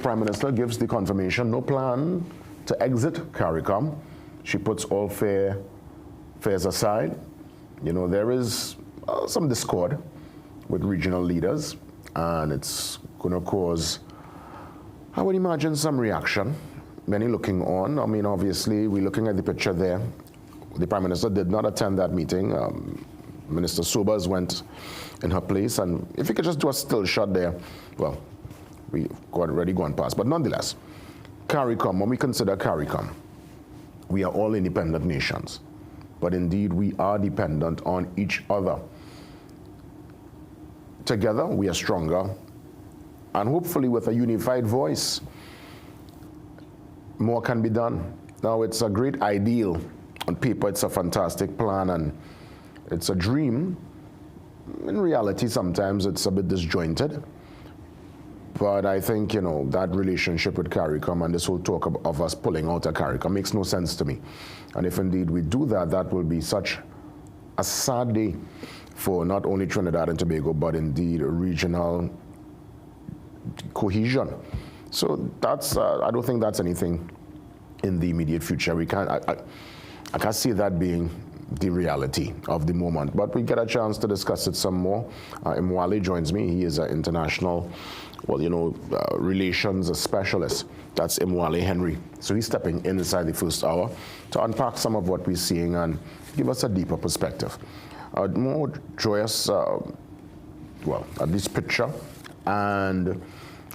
Prime Minister gives the confirmation, no plan to exit CARICOM. She puts all fears aside. You know, there is some discord with regional leaders, and it's going to cause, I would imagine, some reaction. Many looking on. I mean, obviously, we're looking at the picture there. The Prime Minister did not attend that meeting. Minister Sobers went in her place, and if you could just do a still shot there, well, we've already gone past. But nonetheless, CARICOM, when we consider CARICOM, we are all independent nations. But indeed, we are dependent on each other. Together, we are stronger, and hopefully with a unified voice, more can be done. Now, it's a great ideal. On paper, it's a fantastic plan, and it's a dream. In reality, sometimes it's a bit disjointed. But I think, you know, that relationship with CARICOM and this whole talk of us pulling out of CARICOM makes no sense to me. And if indeed we do that, that will be such a sad day for not only Trinidad and Tobago, but indeed regional cohesion. So that's, I don't think that's anything in the immediate future. We can't, I can't see that being the reality of the moment, but we get a chance to discuss it some more. Mwale joins me. He is an international, well, you know, relations specialist. That's Mwale Henry. So he's stepping in inside the first hour to unpack some of what we're seeing and give us a deeper perspective. More joyous, well, at least picture and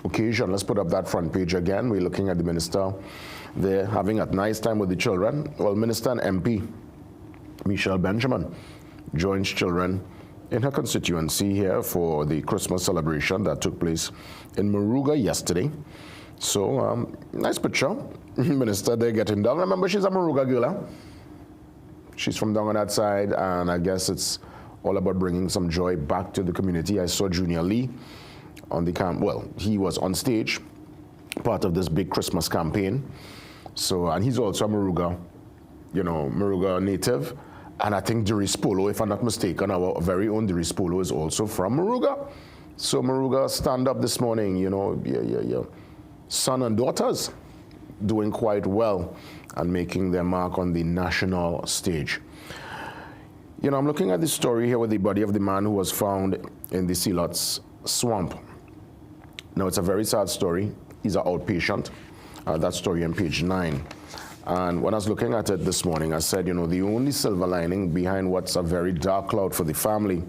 occasion. Let's put up that front page again. We're looking at the minister there having a nice time with the children. Well, Minister and MP Michelle Benjamin joins children in her constituency here for the Christmas celebration that took place in Moruga yesterday. So, nice picture. Minister there getting down. Remember, she's a Moruga girl, huh? She's from down on that side, and I guess it's all about bringing some joy back to the community. I saw Junior Lee on the camp. Well, he was on stage, part of this big Christmas campaign. So, and he's also a Moruga, you know, Moruga native. And I think Doris Polo, if I'm not mistaken, our very own Doris Polo is also from Moruga. So Moruga, stand up this morning, you know, your son and daughters doing quite well and making their mark on the national stage. You know, I'm looking at this story here with the body of the man who was found in the Sealots swamp. Now, it's a very sad story. He's an outpatient. That story on page 9. And when I was looking at it this morning, I said, you know, the only silver lining behind what's a very dark cloud for the family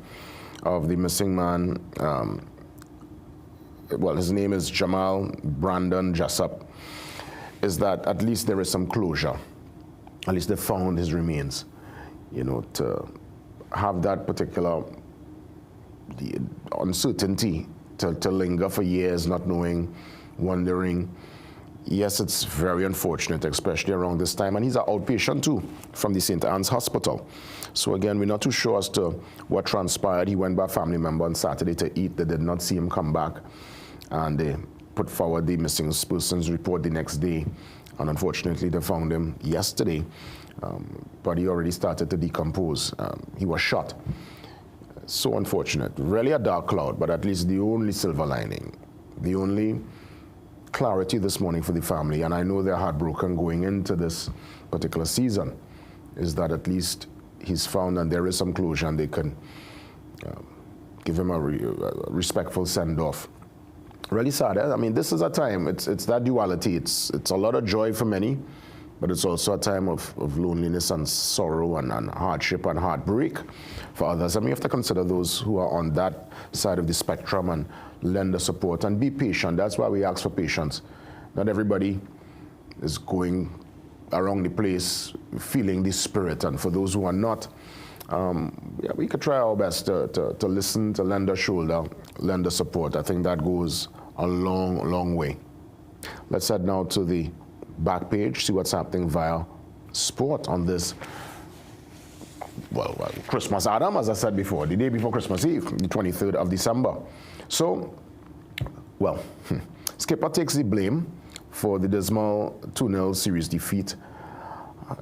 of the missing man, well, his name is Jamal Brandon Jessup, is that at least there is some closure. At least they found his remains. You know, to have that particular the uncertainty to linger for years, not knowing, wondering. Yes, it's very unfortunate, especially around this time. And he's an outpatient too from the St. Anne's Hospital. So again, we're not too sure as to what transpired. He went by a family member on Saturday to eat. They did not see him come back. And they put forward the missing persons report the next day. And unfortunately, they found him yesterday. But he already started to decompose. He was shot. So unfortunate. Really a dark cloud, but at least the only silver lining, the only clarity this morning for the family, and I know they're heartbroken going into this particular season, is that at least he's found and there is some closure and they can give him a respectful send-off. Really sad, eh? I mean, this is a time, it's that duality. It's a lot of joy for many, but it's also a time of loneliness and sorrow and hardship and heartbreak for others. And we have to consider those who are on that side of the spectrum and lend the support and be patient. That's why we ask for patience. Not everybody is going around the place feeling the spirit, and for those who are not, yeah, we could try our best to listen, to lend a shoulder, lend a support. I think that goes a long, long way. Let's head now to the back page, see what's happening via sport on this, well, Christmas Adam, as I said before, the day before Christmas Eve, the 23rd of December. So, well, skipper takes the blame for the dismal 2-0 series defeat.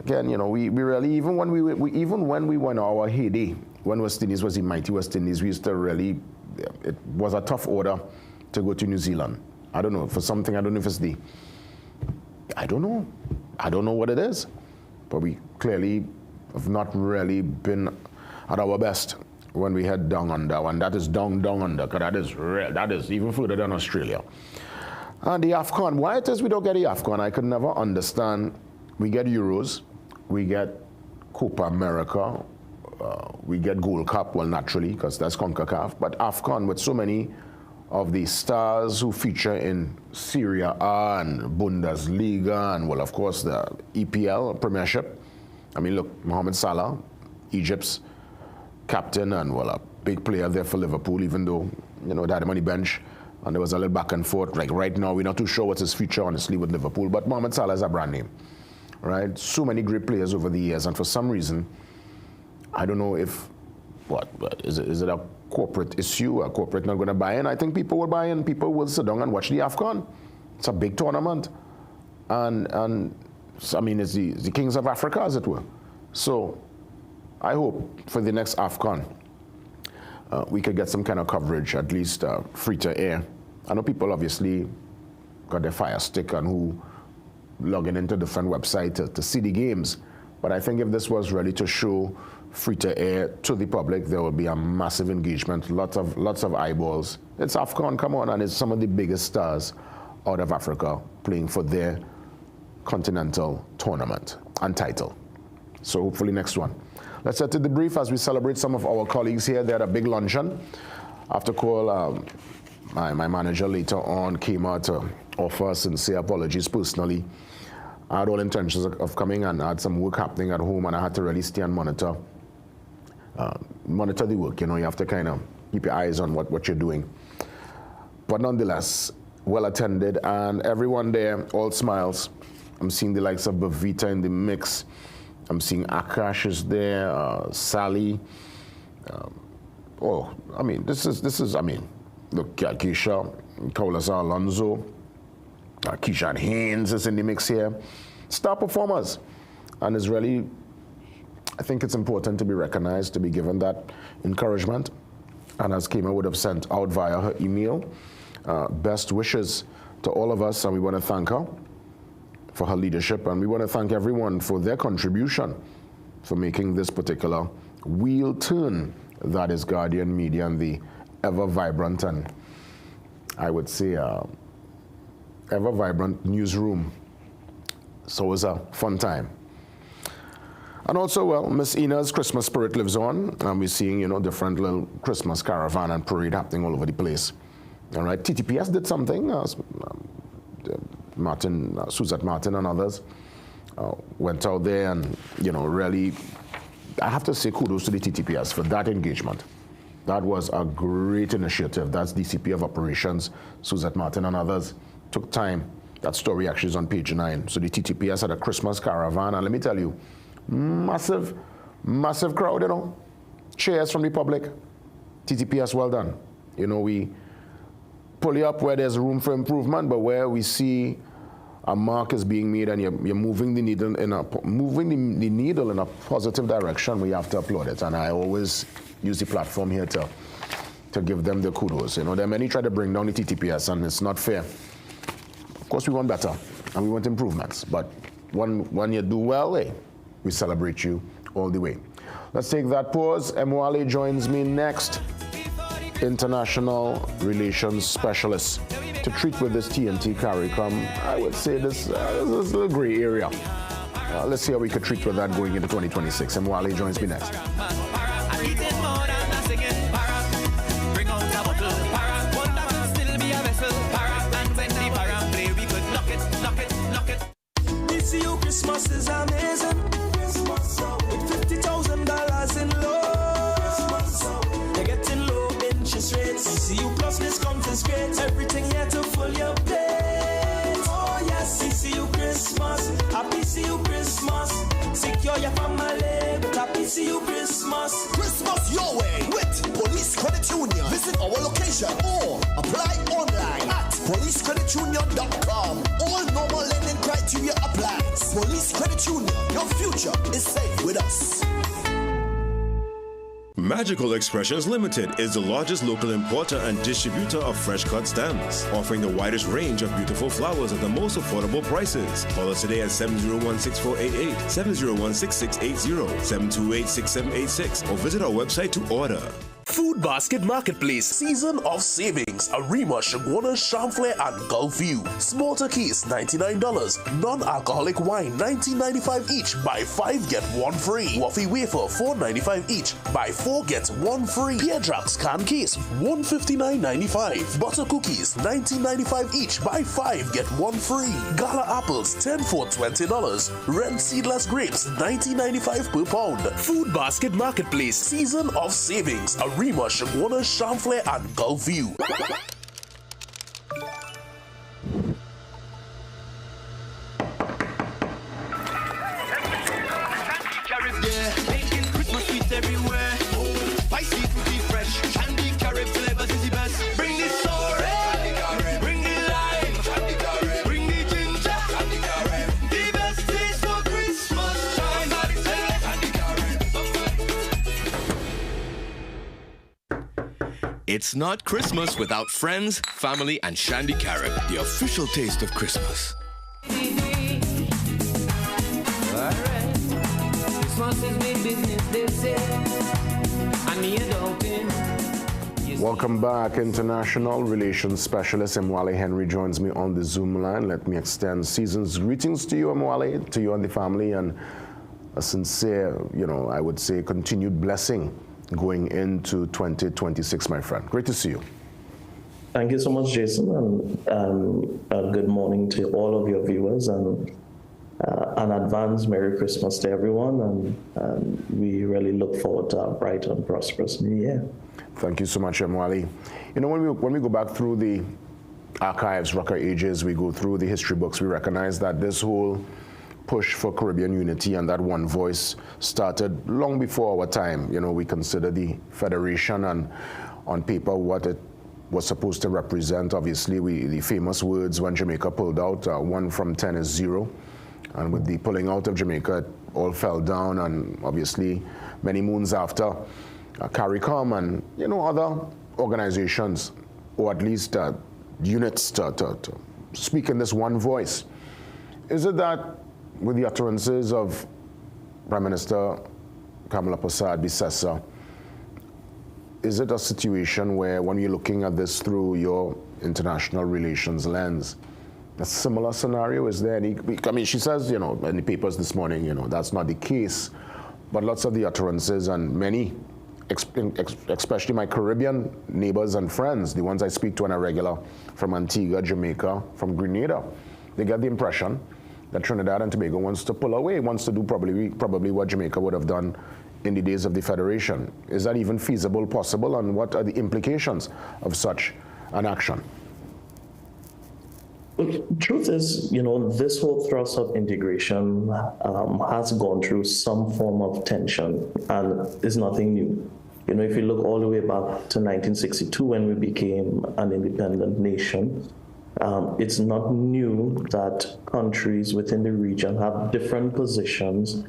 Again, you know, we really, even when we won our heyday, when West Indies was the mighty West Indies, we used to really, it was a tough order to go to New Zealand I don't know, for something, I don't know if it's I don't know. I don't know what it is. But we clearly have not really been at our best when we head down under, and that is down under, because that is even further than Australia. And the AFCON, why it is we don't get the AFCON, I could never understand. We get Euros, we get Copa America, we get Gold Cup, well, naturally, because that's CONCACAF, but AFCON with so many of the stars who feature in Serie A and Bundesliga and, well, of course, the EPL, Premiership. I mean, look, Mohamed Salah, Egypt's captain and, well, a big player there for Liverpool, even though, they had him on the bench and there was a little back and forth. Like right now, we're not too sure what's his future, honestly, with Liverpool, but Mohamed Salah is a brand name, right? So many great players over the years, and for some reason, I don't know if, is it a corporate issue, a corporate not going to buy in? I think people will buy in, people will sit down and watch the AFCON. It's a big tournament. And I mean, it's the kings of Africa, as it were. So I hope for the next AFCON, we could get some kind of coverage, at least free to air. I know people obviously got their Fire Stick and who logging into different websites to see the games. But I think if this was really to show free to air to the public, there will be a massive engagement, lots of eyeballs. It's AFCON, come on, and it's some of the biggest stars out of Africa playing for their continental tournament and title. So hopefully next one. Let's head to the brief as we celebrate some of our colleagues here. They had a big luncheon. After call, my manager later on came out to offer sincere apologies personally. I had all intentions of coming, and I had some work happening at home, and I had to really stay and monitor the work. You have to kind of keep your eyes on what you're doing. But nonetheless, well attended, and everyone there, all smiles. I'm seeing the likes of Bavita in the mix. I'm seeing Akash is there, Sally. I mean, this is, look, Keisha, Kaulasa Alonso, Keisha Haynes is in the mix here. Star performers. And it's really, I think it's important to be recognized, to be given that encouragement. And as Kema would have sent out via her email, best wishes to all of us, and we want to thank her for her leadership, and we want to thank everyone for their contribution for making this particular wheel turn that is Guardian Media and the ever vibrant and I would say ever vibrant newsroom. So it was a fun time. And also, well, Miss Ina's Christmas spirit lives on, and we're seeing, different little Christmas caravan and parade happening all over the place. All right, TTPS did something. Suzette Martin and others went out there and, really, I have to say kudos to the TTPS for that engagement. That was a great initiative. That's DCP of Operations, Suzette Martin and others took time. That story actually is on page 9. So the TTPS had a Christmas caravan, and let me tell you, massive crowd, Cheers from the public. TTPS, well done. We pull you up where there's room for improvement, but where we see a mark is being made and you're moving the needle in a positive direction, we have to applaud it. And I always use the platform here to give them the kudos. There are many try to bring down the TTPS, and it's not fair. Of course, we want better and we want improvements, but when you do well, we celebrate you all the way. Let's take that pause. Mwale joins me next. International Relations Specialist to treat with this TNT CARICOM. I would say this is a little gray area. Let's see how we could treat with that going into 2026. And Mwale joins me next. Christmas is amazing. With $50,000 in loans, they're getting low interest rates. CCU Plus discount is great. Everything here to fill your plate. Oh yes, CCU Christmas. Happy CCU Christmas. Secure your family with Happy CCU Christmas. Christmas your way with Police Credit Union. Visit our location or apply online at policecreditunion.com. All normal lending criteria applies. Police Credit Union, your future is safe with us. Magical Expressions Limited is the largest local importer and distributor of fresh cut stems, offering the widest range of beautiful flowers at the most affordable prices. Call us today at 701-6488, 701-6680, 728-6786, or visit our website to order. Food Basket Marketplace, Season of Savings, Arima, Shagona, Chamflair, and Gulf View. Small turkeys, $99. Non-alcoholic wine, $19.95 each. Buy 5, get 1 free. Waffy wafer, $4.95 each. Buy 4, get 1 free. Pear Jacks can case, $159.95. Butter cookies, $19.95 each. Buy 5, get 1 free. Gala apples, 10 for $20. Red seedless grapes, $19.95 per pound. Food Basket Marketplace, Season of Savings, Arima, Shagona, Chamflair, and Gulf View. It's not Christmas without friends, family, and Shandy Carib, the official taste of Christmas. Welcome back. International Relations Specialist Mwale Henry joins me on the Zoom line. Let me extend season's greetings to you, Mwale, to you and the family, and a sincere, I would say, continued blessing going into 2026, my friend. Great to see you. Thank you so much, Jason, and good morning to all of your viewers, and an advance Merry Christmas to everyone, and we really look forward to a bright and prosperous New Year. Thank you so much, Mwale. When we go back through the archives, record ages, we go through the history books, we recognize that this whole push for Caribbean unity and that one voice started long before our time. We consider the Federation and on paper what it was supposed to represent. Obviously, the famous words when Jamaica pulled out, 1 from 10 is 0. And with the pulling out of Jamaica, it all fell down. And obviously, many moons after, CARICOM and other organizations, or at least units to speak in this one voice. Is it that with the utterances of Prime Minister Kamala Persad-Bissessar, is it a situation where, when you're looking at this through your international relations lens, a similar scenario? Is there any? I mean, she says, in the papers this morning, that's not the case, but lots of the utterances and many, especially my Caribbean neighbors and friends, the ones I speak to on a regular from Antigua, Jamaica, from Grenada, they get the impression that Trinidad and Tobago wants to pull away, wants to do probably what Jamaica would have done in the days of the Federation. Is that even feasible, possible, and what are the implications of such an action? Well, truth is, this whole thrust of integration has gone through some form of tension, and is nothing new. If you look all the way back to 1962 when we became an independent nation, it's not new that countries within the region have different positions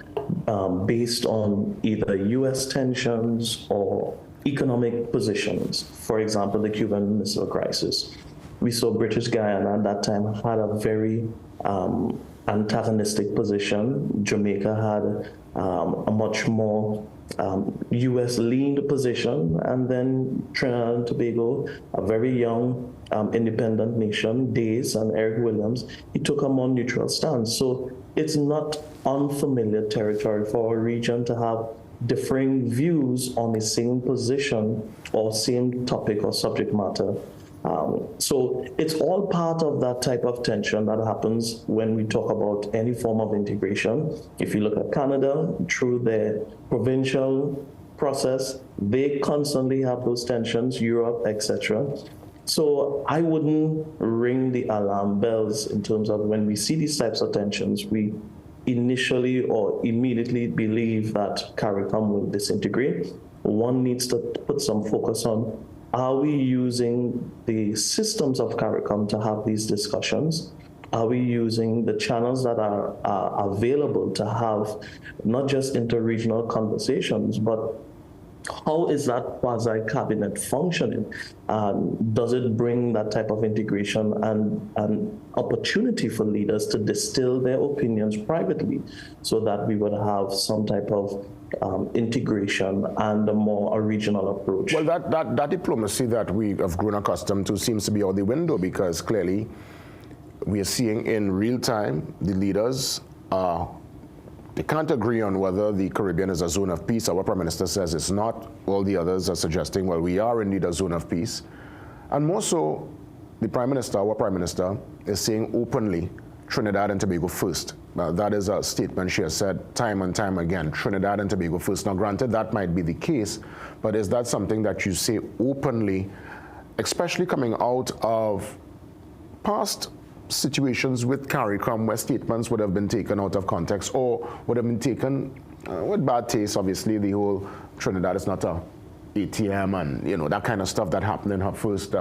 based on either U.S. tensions or economic positions. For example, the Cuban Missile Crisis. We saw British Guyana at that time had a very antagonistic position. Jamaica had a much more U.S.-leaned position, and then Trinidad and Tobago, a very young independent nation, Days and Eric Williams, he took a more neutral stance. So it's not unfamiliar territory for a region to have differing views on the same position or same topic or subject matter. So it's all part of that type of tension that happens when we talk about any form of integration. If you look at Canada, through their provincial process, they constantly have those tensions, Europe, etc. So I wouldn't ring the alarm bells in terms of when we see these types of tensions, we initially or immediately believe that CARICOM will disintegrate. One needs to put some focus on, are we using the systems of CARICOM to have these discussions? Are we using the channels that are available to have not just interregional conversations, but how is that quasi-cabinet functioning? Does it bring that type of integration and an opportunity for leaders to distill their opinions privately so that we would have some type of integration and a more regional approach? Well, that diplomacy that we have grown accustomed to seems to be out the window, because clearly we are seeing in real time the leaders they can't agree on whether the Caribbean is a zone of peace. Our Prime Minister says it's not. All the others are suggesting, well, we are indeed a zone of peace. And more so, the Prime Minister, our Prime Minister, is saying openly, Trinidad and Tobago first. That is a statement she has said time and time again, Trinidad and Tobago first. Now, granted, that might be the case, but is that something that you say openly, especially coming out of past situations with CARICOM where statements would have been taken out of context or would have been taken with bad taste? Obviously, the whole Trinidad is not a ATM and that kind of stuff that happened in her first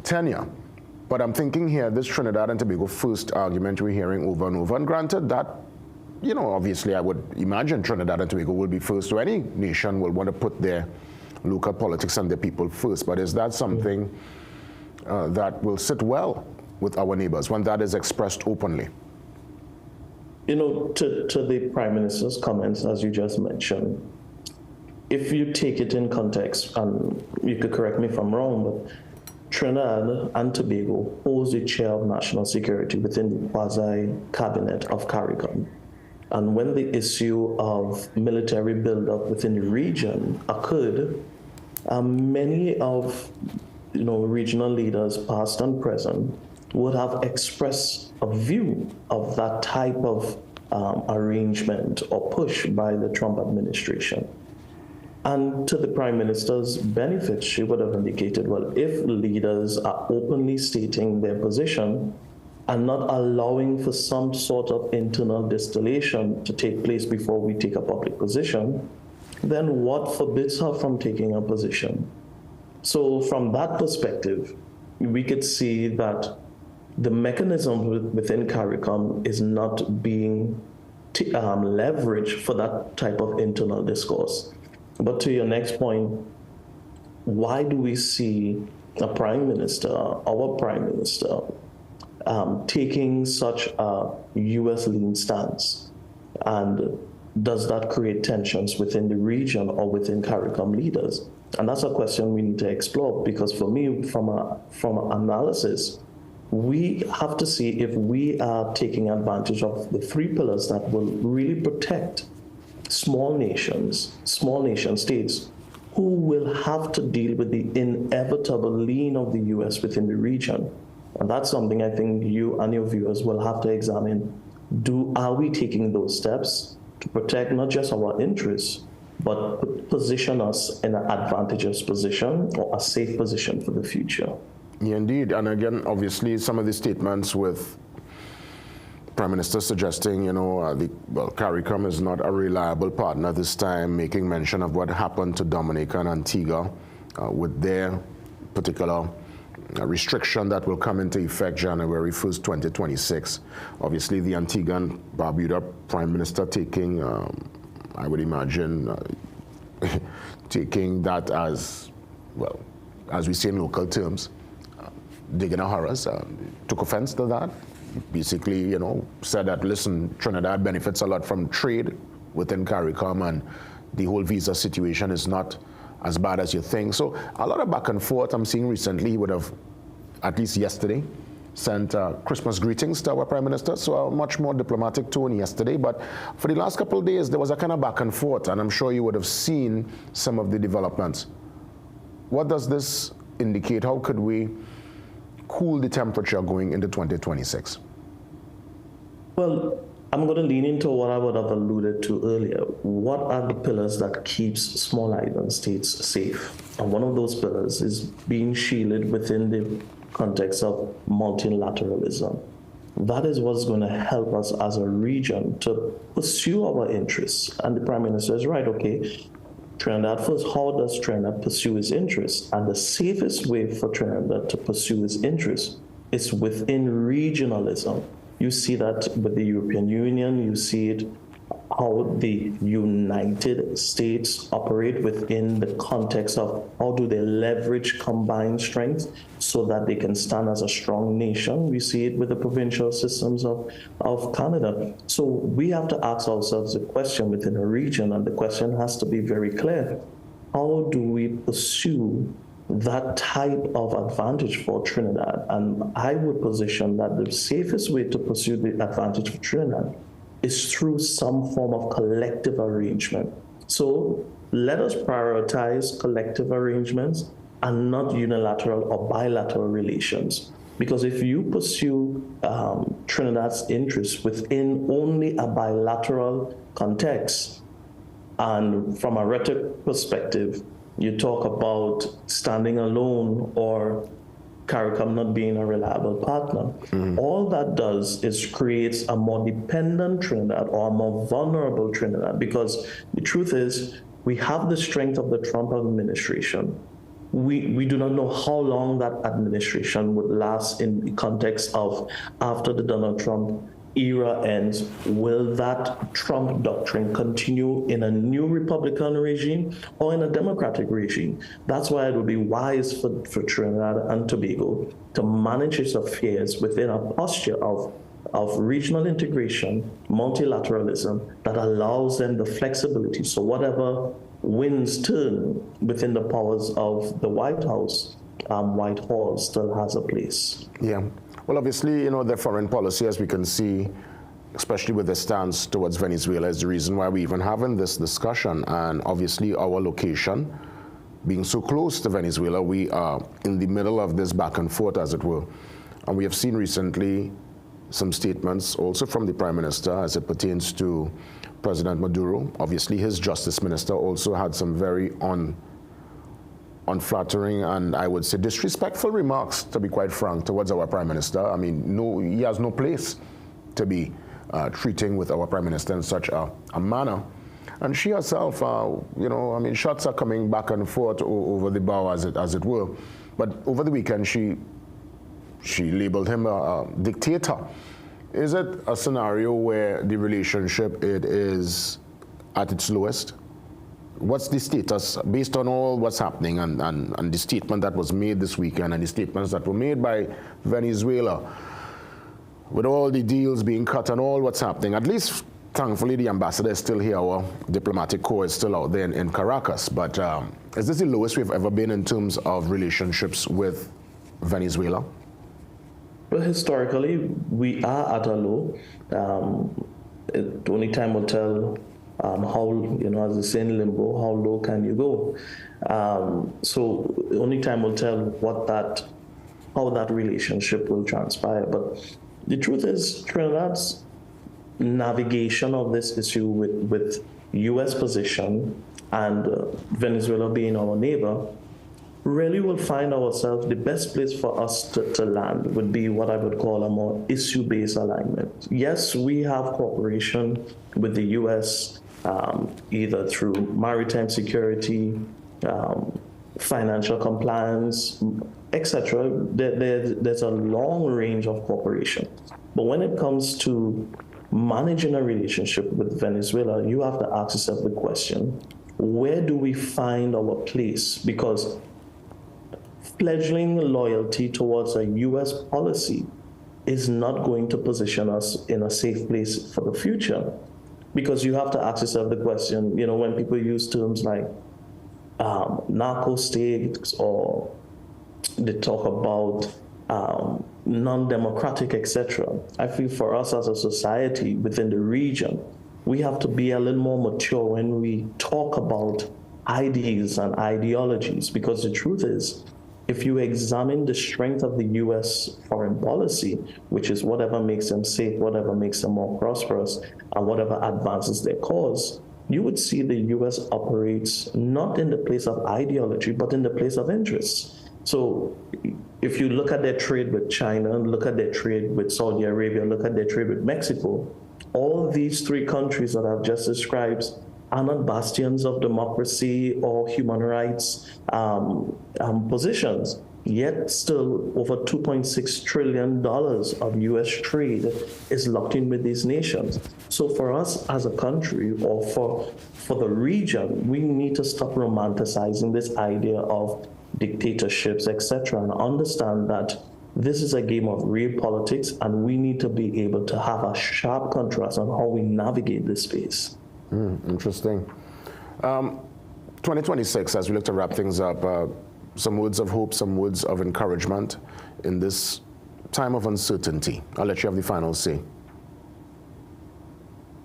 tenure. But I'm thinking here, this Trinidad and Tobago first argument we're hearing over and over, and granted that, obviously I would imagine Trinidad and Tobago will be first, so any nation will want to put their local politics and their people first. But is that something that will sit well with our neighbors when that is expressed openly? To the Prime Minister's comments, as you just mentioned, if you take it in context, and you could correct me if I'm wrong, but Trinidad and Tobago holds the chair of national security within the quasi-cabinet of CARICOM. And when the issue of military buildup within the region occurred, many of regional leaders, past and present, would have expressed a view of that type of arrangement or push by the Trump administration. And to the Prime Minister's benefit, she would have indicated, well, if leaders are openly stating their position and not allowing for some sort of internal distillation to take place before we take a public position, then what forbids her from taking a position? So from that perspective, we could see that the mechanism within CARICOM is not being leveraged for that type of internal discourse. But to your next point, why do we see a Prime Minister, our Prime Minister, taking such a U.S. lean stance? And does that create tensions within the region or within CARICOM leaders? And that's a question we need to explore, because for me, from an analysis, we have to see if we are taking advantage of the three pillars that will really protect small nation states who will have to deal with the inevitable lean of the U.S. within the region. And that's something I think you and your viewers will have to examine. Are we taking those steps to protect not just our interests, but position us in an advantageous position or a safe position for the future? Yeah, indeed. And again, obviously, some of the statements with Prime Minister suggesting, CARICOM is not a reliable partner this time, making mention of what happened to Dominica and Antigua with their particular restriction that will come into effect January 1st, 2026. Obviously, the Antigua and Barbuda Prime Minister taking, I would imagine, taking that as, well, as we say in local terms, digging a horrors, took offense to that. Basically, said that, listen, Trinidad benefits a lot from trade within CARICOM, and the whole visa situation is not as bad as you think. So a lot of back and forth I'm seeing recently. He would have, at least yesterday, sent Christmas greetings to our Prime Minister, so a much more diplomatic tone yesterday. But for the last couple of days, there was a kind of back and forth, and I'm sure you would have seen some of the developments. What does this indicate? How could we cool the temperature going into 2026? Well, I'm going to lean into what I would have alluded to earlier. What are the pillars that keeps small island states safe? And one of those pillars is being shielded within the context of multilateralism. That is what's going to help us as a region to pursue our interests. And the Prime Minister is right, okay, Trinidad first, how does Trinidad pursue its interests? And the safest way for Trinidad to pursue its interests is within regionalism. You see that with the European Union, you see it how the United States operate within the context of how do they leverage combined strength so that they can stand as a strong nation. We see it with the provincial systems of Canada. So we have to ask ourselves a question within a region, and the question has to be very clear. How do we pursue that type of advantage for Trinidad? And I would position that the safest way to pursue the advantage for Trinidad is through some form of collective arrangement. So let us prioritize collective arrangements and not unilateral or bilateral relations. Because if you pursue Trinidad's interests within only a bilateral context, and from a rhetoric perspective, you talk about standing alone or CARICOM not being a reliable partner. All that does is creates a more dependent Trinidad or a more vulnerable Trinidad, because the truth is we have the strength of the Trump administration. We do not know how long that administration would last in the context of after the Donald Trump era ends. Will that Trump doctrine continue in a new Republican regime or in a Democratic regime? That's why it would be wise for Trinidad and Tobago to manage its affairs within a posture of regional integration, multilateralism that allows them the flexibility. So whatever winds turn within the powers of the White House, Whitehall still has a place. Yeah. Well, obviously, their foreign policy, as we can see, especially with the stance towards Venezuela, is the reason why we're even having this discussion. And obviously, our location, being so close to Venezuela, we are in the middle of this back and forth, as it were. And we have seen recently some statements also from the Prime Minister as it pertains to President Maduro. Obviously, his Justice Minister also had some very unflattering and I would say disrespectful remarks, to be quite frank, towards our Prime Minister. I mean, he has no place to be treating with our Prime Minister in such a manner. And she herself, shots are coming back and forth over the bow, as it were. But over the weekend, she labeled him a dictator. Is it a scenario where the relationship it is at its lowest? What's the status based on all what's happening and the statement that was made this weekend and the statements that were made by Venezuela with all the deals being cut and all what's happening? At least, thankfully, the ambassador is still here. Our diplomatic corps is still out there in Caracas. But is this the lowest we've ever been in terms of relationships with Venezuela? Well, historically, we are at a low. Only time will tell how, as they say in limbo, how low can you go? So only time will tell how that relationship will transpire. But the truth is, Trinidad's navigation of this issue with U.S. position and Venezuela being our neighbor, really will find ourselves, the best place for us to land would be what I would call a more issue-based alignment. Yes, we have cooperation with the U.S., either through maritime security, financial compliance, etc. There's a long range of cooperation. But when it comes to managing a relationship with Venezuela, you have to ask yourself the question, where do we find our place? Because pledging loyalty towards a U.S. policy is not going to position us in a safe place for the future. Because you have to ask yourself the question, when people use terms like narco states or they talk about non-democratic, etc. I feel for us as a society within the region, we have to be a little more mature when we talk about ideas and ideologies, because the truth is, if you examine the strength of the U.S. foreign policy, which is whatever makes them safe, whatever makes them more prosperous, and whatever advances their cause, you would see the U.S. operates not in the place of ideology, but in the place of interest. So if you look at their trade with China, look at their trade with Saudi Arabia, look at their trade with Mexico, all these three countries that I've just described are not bastions of democracy or human rights positions. Yet still over $2.6 trillion of US trade is locked in with these nations. So for us as a country, or for the region, we need to stop romanticizing this idea of dictatorships, etc., and understand that this is a game of real politics, and we need to be able to have a sharp contrast on how we navigate this space. Interesting. 2026, as we look to wrap things up, some words of hope, some words of encouragement in this time of uncertainty. I'll let you have the final say.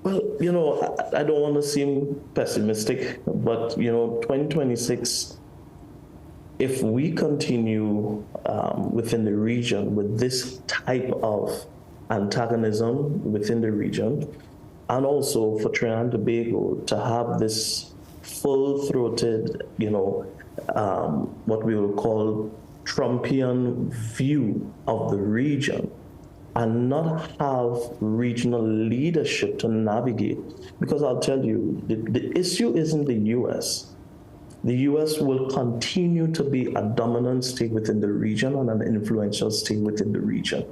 Well, you know, I don't want to seem pessimistic, but, you know, 2026, if we continue within the region with this type of antagonism within the region, and also for Trinidad and Tobago to have this full-throated, you know, what we will call Trumpian view of the region, and not have regional leadership to navigate. Because I'll tell you, the issue isn't the US. The US will continue to be a dominant state within the region and an influential state within the region.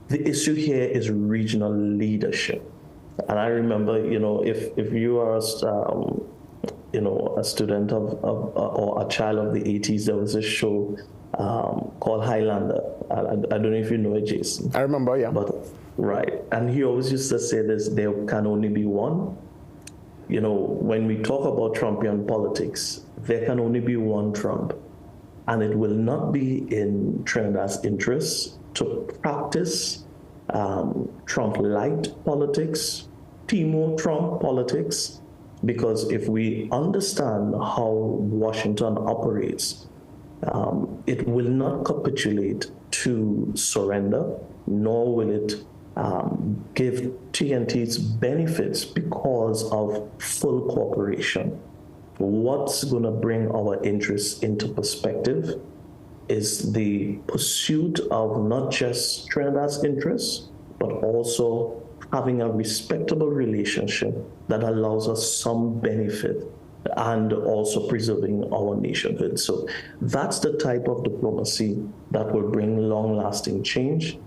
The issue here is regional leadership. And I remember, you know, if you are you know, a student of or a child of the 80s, there was a show called Highlander. I don't know if you know it, Jason. I remember, yeah. But, right. And he always used to say this, there can only be one. You know, when we talk about Trumpian politics, there can only be one Trump. And it will not be in Trinidad's interests to practice Trump-light politics, Timo Trump politics, because if we understand how Washington operates, it will not capitulate to surrender, nor will it give TNT's benefits because of full cooperation. What's going to bring our interests into perspective is the pursuit of not just Trinidad's interests, but also having a respectable relationship that allows us some benefit and also preserving our nationhood. So that's the type of diplomacy that will bring long-lasting change.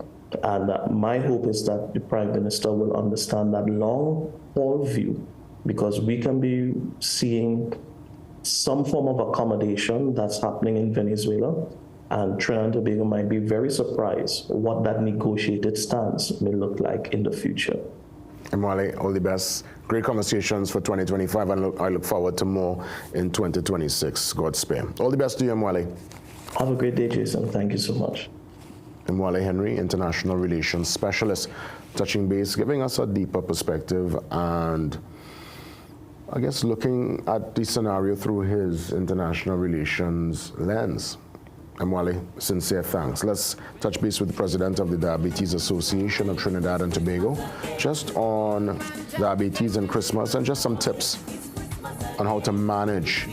And my hope is that the Prime Minister will understand that long-haul view, because we can be seeing some form of accommodation that's happening in Venezuela, and Trinidad and Tobago might be very surprised what that negotiated stance may look like in the future. Mwale, all the best. Great conversations for 2025, and I look forward to more in 2026. God spare. All the best to you, Mwale. Have a great day, Jason. Thank you so much. Mwale Henry, International Relations Specialist, touching base, giving us a deeper perspective, and I guess looking at the scenario through his international relations lens. Mwale, sincere thanks. Let's touch base with the president of the Diabetes Association of Trinidad and Tobago, just on diabetes and Christmas, and just some tips on how to manage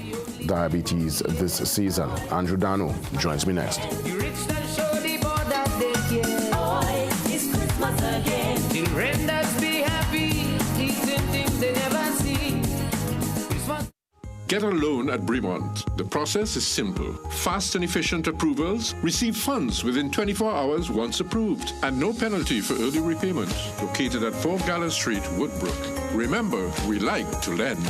diabetes this season. Andrew Dano joins me next. Get a loan at Bremont. The process is simple. Fast and efficient approvals. Receive funds within 24 hours once approved. And no penalty for early repayment. Located at 4 Gallas Street, Woodbrook. Remember, we like to lend.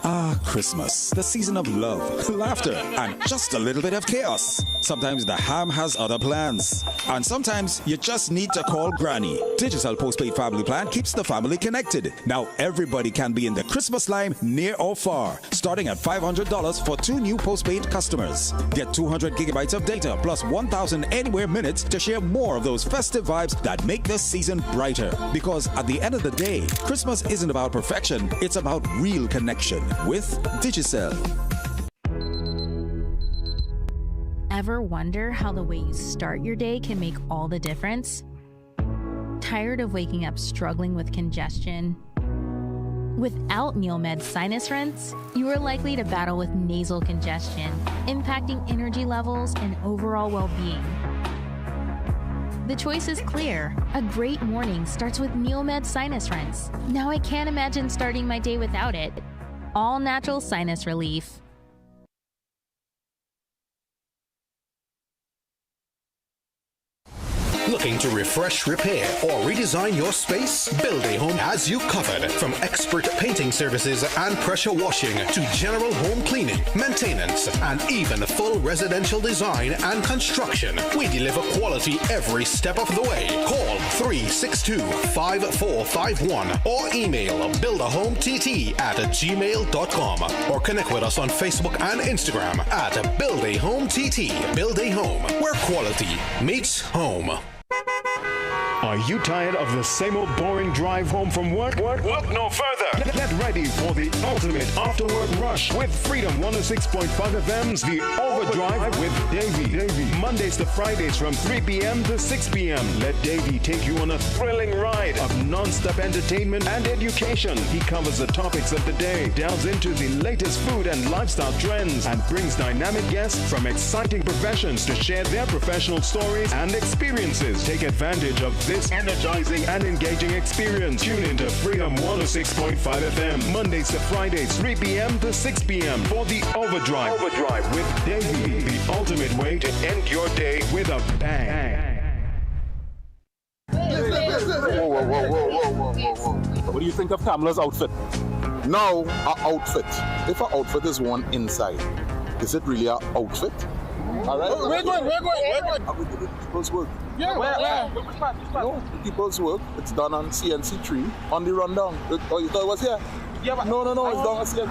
Ah, Christmas, the season of love, laughter, and just a little bit of chaos. Sometimes the ham has other plans. And sometimes you just need to call Granny. Digital Postpaid Family Plan keeps the family connected. Now everybody can be in the Christmas line near or far, starting at $500 for 2 new postpaid customers. Get 200 gigabytes of data plus 1,000 anywhere minutes to share more of those festive vibes that make the season brighter. Because at the end of the day, Christmas isn't about perfection, it's about real connection with Digicel. Ever wonder how the way you start your day can make all the difference? Tired of waking up struggling with congestion? Without Neomed Sinus Rinse, you are likely to battle with nasal congestion, impacting energy levels and overall well-being. The choice is clear. A great morning starts with Neomed Sinus Rinse. Now I can't imagine starting my day without it. All natural sinus relief. Looking to refresh, repair, or redesign your space? Build a Home has you covered. From expert painting services and pressure washing to general home cleaning, maintenance, and even full residential design and construction. We deliver quality every step of the way. Call 362-5451 or email buildahometT@gmail.com or connect with us on Facebook and Instagram at BuildAHomeTT. Build a Home, where quality meets home. Are you tired of the same old boring drive home from work? Look no further. Get ready for the ultimate after-work rush with Freedom 106.5 FM's The Overdrive with Davey. Mondays to Fridays from 3 p.m. to 6 p.m. Let Davey take you on a thrilling ride of non-stop entertainment and education. He covers the topics of the day, delves into the latest food and lifestyle trends, and brings dynamic guests from exciting professions to share their professional stories and experiences. Take advantage of this energizing and engaging experience. Tune into Freedom 106.5 FM, Mondays to Fridays, 3 p.m. to 6 p.m. for The Overdrive with Davey, the ultimate way to end your day with a bang. What do you think of Kamala's outfit? Now, an outfit. If an outfit is worn inside, is it really an outfit? All right. We're going. Are we doing people's work? Yeah, where? No, the people's work. It's done on CNC3 on the rundown. Oh, you thought it was here? Yeah, but no, it's done on CNC.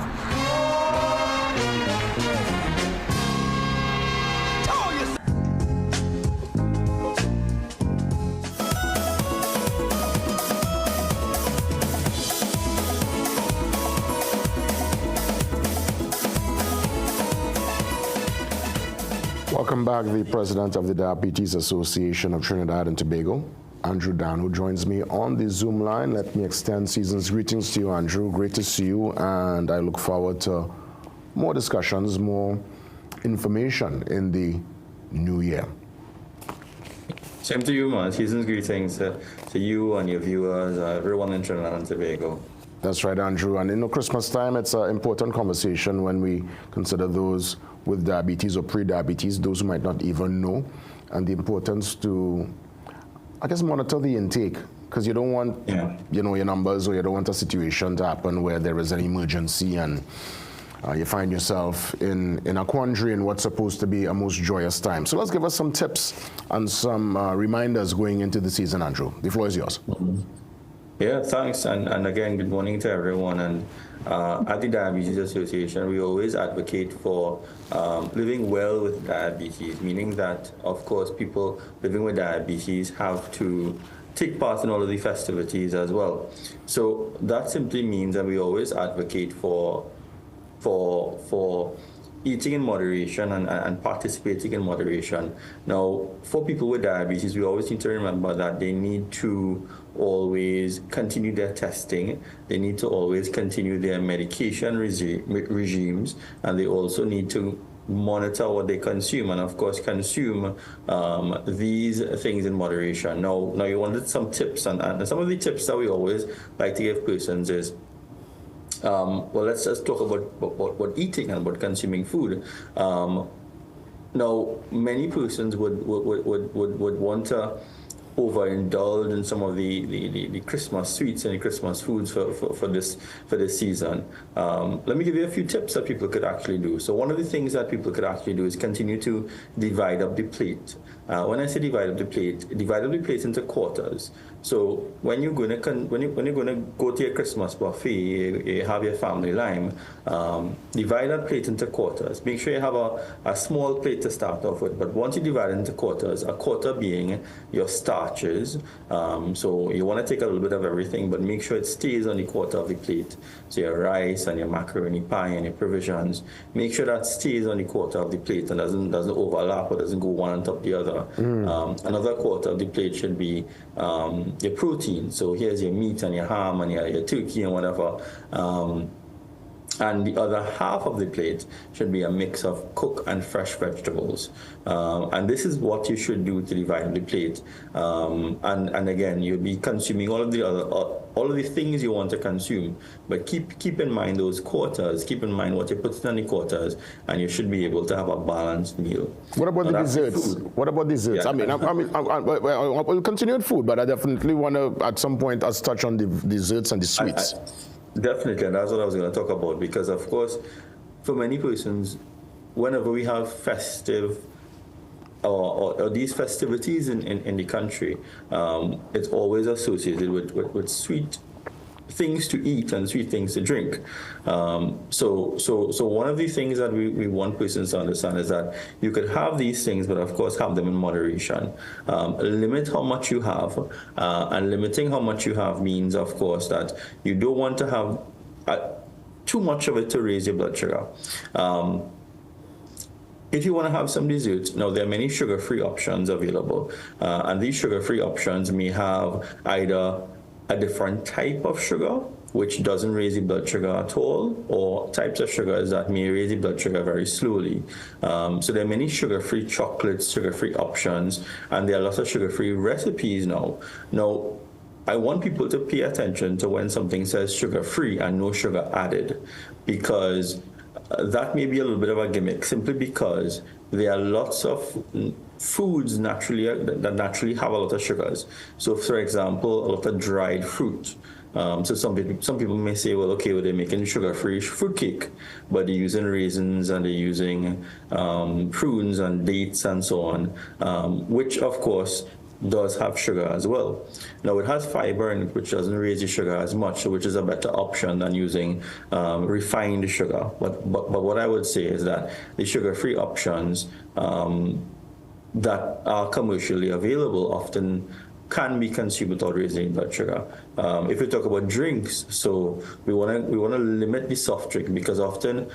Welcome back, the president of the Diabetes Association of Trinidad and Tobago, Andrew Dan, who joins me on the Zoom line. Let me extend season's greetings to you, Andrew. Great to see you, and I look forward to more discussions, more information in the new year. Same to you, man. Season's greetings to you and your viewers, everyone in Trinidad and Tobago. That's right, Andrew. And Christmas time, it's an important conversation when we consider those with diabetes or pre-diabetes, those who might not even know, and the importance to, I guess, monitor the intake, because you don't want, your numbers, or you don't want a situation to happen where there is an emergency and you find yourself in a quandary in what's supposed to be a most joyous time. So let's give us some tips and some reminders going into the season, Andrew. The floor is yours. Yeah, thanks. And again, good morning to everyone. And at the Diabetes Association, we always advocate for living well with diabetes, meaning that, of course, people living with diabetes have to take part in all of the festivities as well. So that simply means that we always advocate for eating in moderation and participating in moderation. Now, for people with diabetes, we always need to remember that they need to always continue their testing. They need to always continue their medication regimes, and they also need to monitor what they consume, and of course consume these things in moderation. Now you wanted some tips, and some of the tips that we always like to give persons is, well, let's just talk about eating and about consuming food. Now, many persons would want to overindulge in some of the Christmas sweets and the Christmas foods for this season. Let me give you a few tips that people could actually do. So one of the things that people could actually do is continue to divide up the plate. When I say divide up the plate into quarters. So when you're gonna go to your Christmas buffet, you have your family lime, divide that plate into quarters. Make sure you have a small plate to start off with, but once you divide it into quarters, a quarter being your starches. So you want to take a little bit of everything, but make sure it stays on the quarter of the plate. So your rice and your macaroni pie and your provisions, make sure that stays on the quarter of the plate and doesn't overlap or doesn't go one on top of the other. Another quarter of the plate should be your protein. So here's your meat and your ham and your turkey and whatever. And the other half of the plate should be a mix of cooked and fresh vegetables. And this is what you should do to divide the plate. And again, you'll be consuming all of the things you want to consume, but keep in mind those quarters. Keep in mind what you put in the quarters, and you should be able to have a balanced meal. What about the desserts? What about desserts? Yeah, I will continue with food, but I definitely want to, at some point, us touch on the desserts and the sweets. Definitely, and that's what I was going to talk about, because, of course, for many persons, whenever we have festive or these festivities in the country, it's always associated with sweet things to eat and sweet things to drink. So one of the things that we want persons to understand is that you could have these things, but of course have them in moderation. Limit how much you have, and limiting how much you have means, of course, that you don't want to have too much of it to raise your blood sugar. If you want to have some desserts, now there are many sugar-free options available, and these sugar-free options may have either a different type of sugar, which doesn't raise the blood sugar at all, or types of sugars that may raise the blood sugar very slowly. So there are many sugar-free chocolates, sugar-free options, and there are lots of sugar-free recipes now. Now, I want people to pay attention to when something says sugar-free and no sugar added, because that may be a little bit of a gimmick, simply because there are lots of foods that naturally have a lot of sugars. So, for example, a lot of dried fruit. So some people may say, well, okay, they're making sugar-free fruitcake, but they're using raisins and they're using prunes and dates and so on, which, of course, does have sugar as well. Now, it has fiber in it, which doesn't raise the sugar as much, which is a better option than using refined sugar. But what I would say is that the sugar-free options that are commercially available often can be consumed without raising blood sugar. If we talk about drinks, so we want to limit the soft drink, because often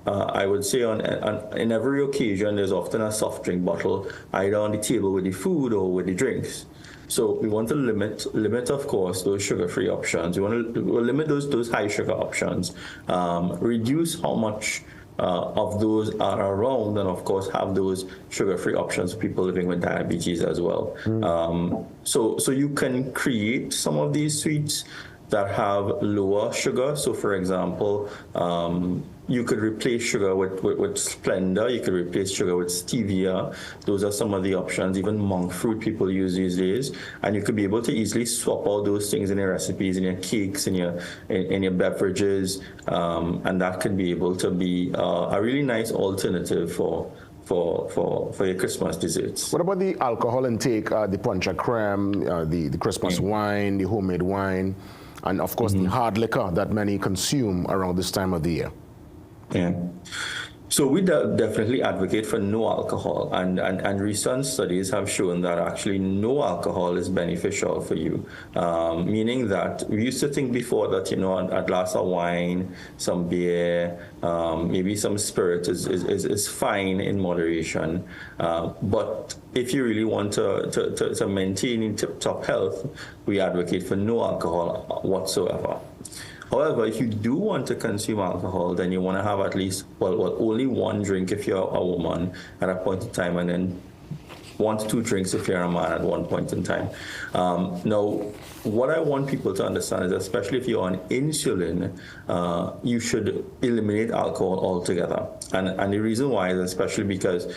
I would say in every occasion, there's often a soft drink bottle either on the table with the food or with the drinks. So we want to limit, of course, those sugar-free options. We want to limit those high sugar options, reduce how much of those are around, and of course have those sugar-free options for people living with diabetes as well. So you can create some of these sweets that have lower sugar. So, for example, you could replace sugar with Splenda. You could replace sugar with stevia. Those are some of the options. Even monk fruit people use these days. And you could be able to easily swap all those things in your recipes, in your cakes, in your beverages, and that could be able to be a really nice alternative for your Christmas desserts. What about the alcohol intake, the punch creme, the Christmas wine, the homemade wine, and of course the hard liquor that many consume around this time of the year? Yeah. So we definitely advocate for no alcohol, and recent studies have shown that actually no alcohol is beneficial for you, meaning that we used to think before that, a glass of wine, some beer, maybe some spirit is fine in moderation, but if you really want to maintain tip-top health, we advocate for no alcohol whatsoever. However, if you do want to consume alcohol, then you want to have at least, only one drink if you're a woman at a point in time, and then 1 to 2 drinks if you're a man at one point in time. Now, what I want people to understand is, especially if you're on insulin, you should eliminate alcohol altogether. And the reason why is especially because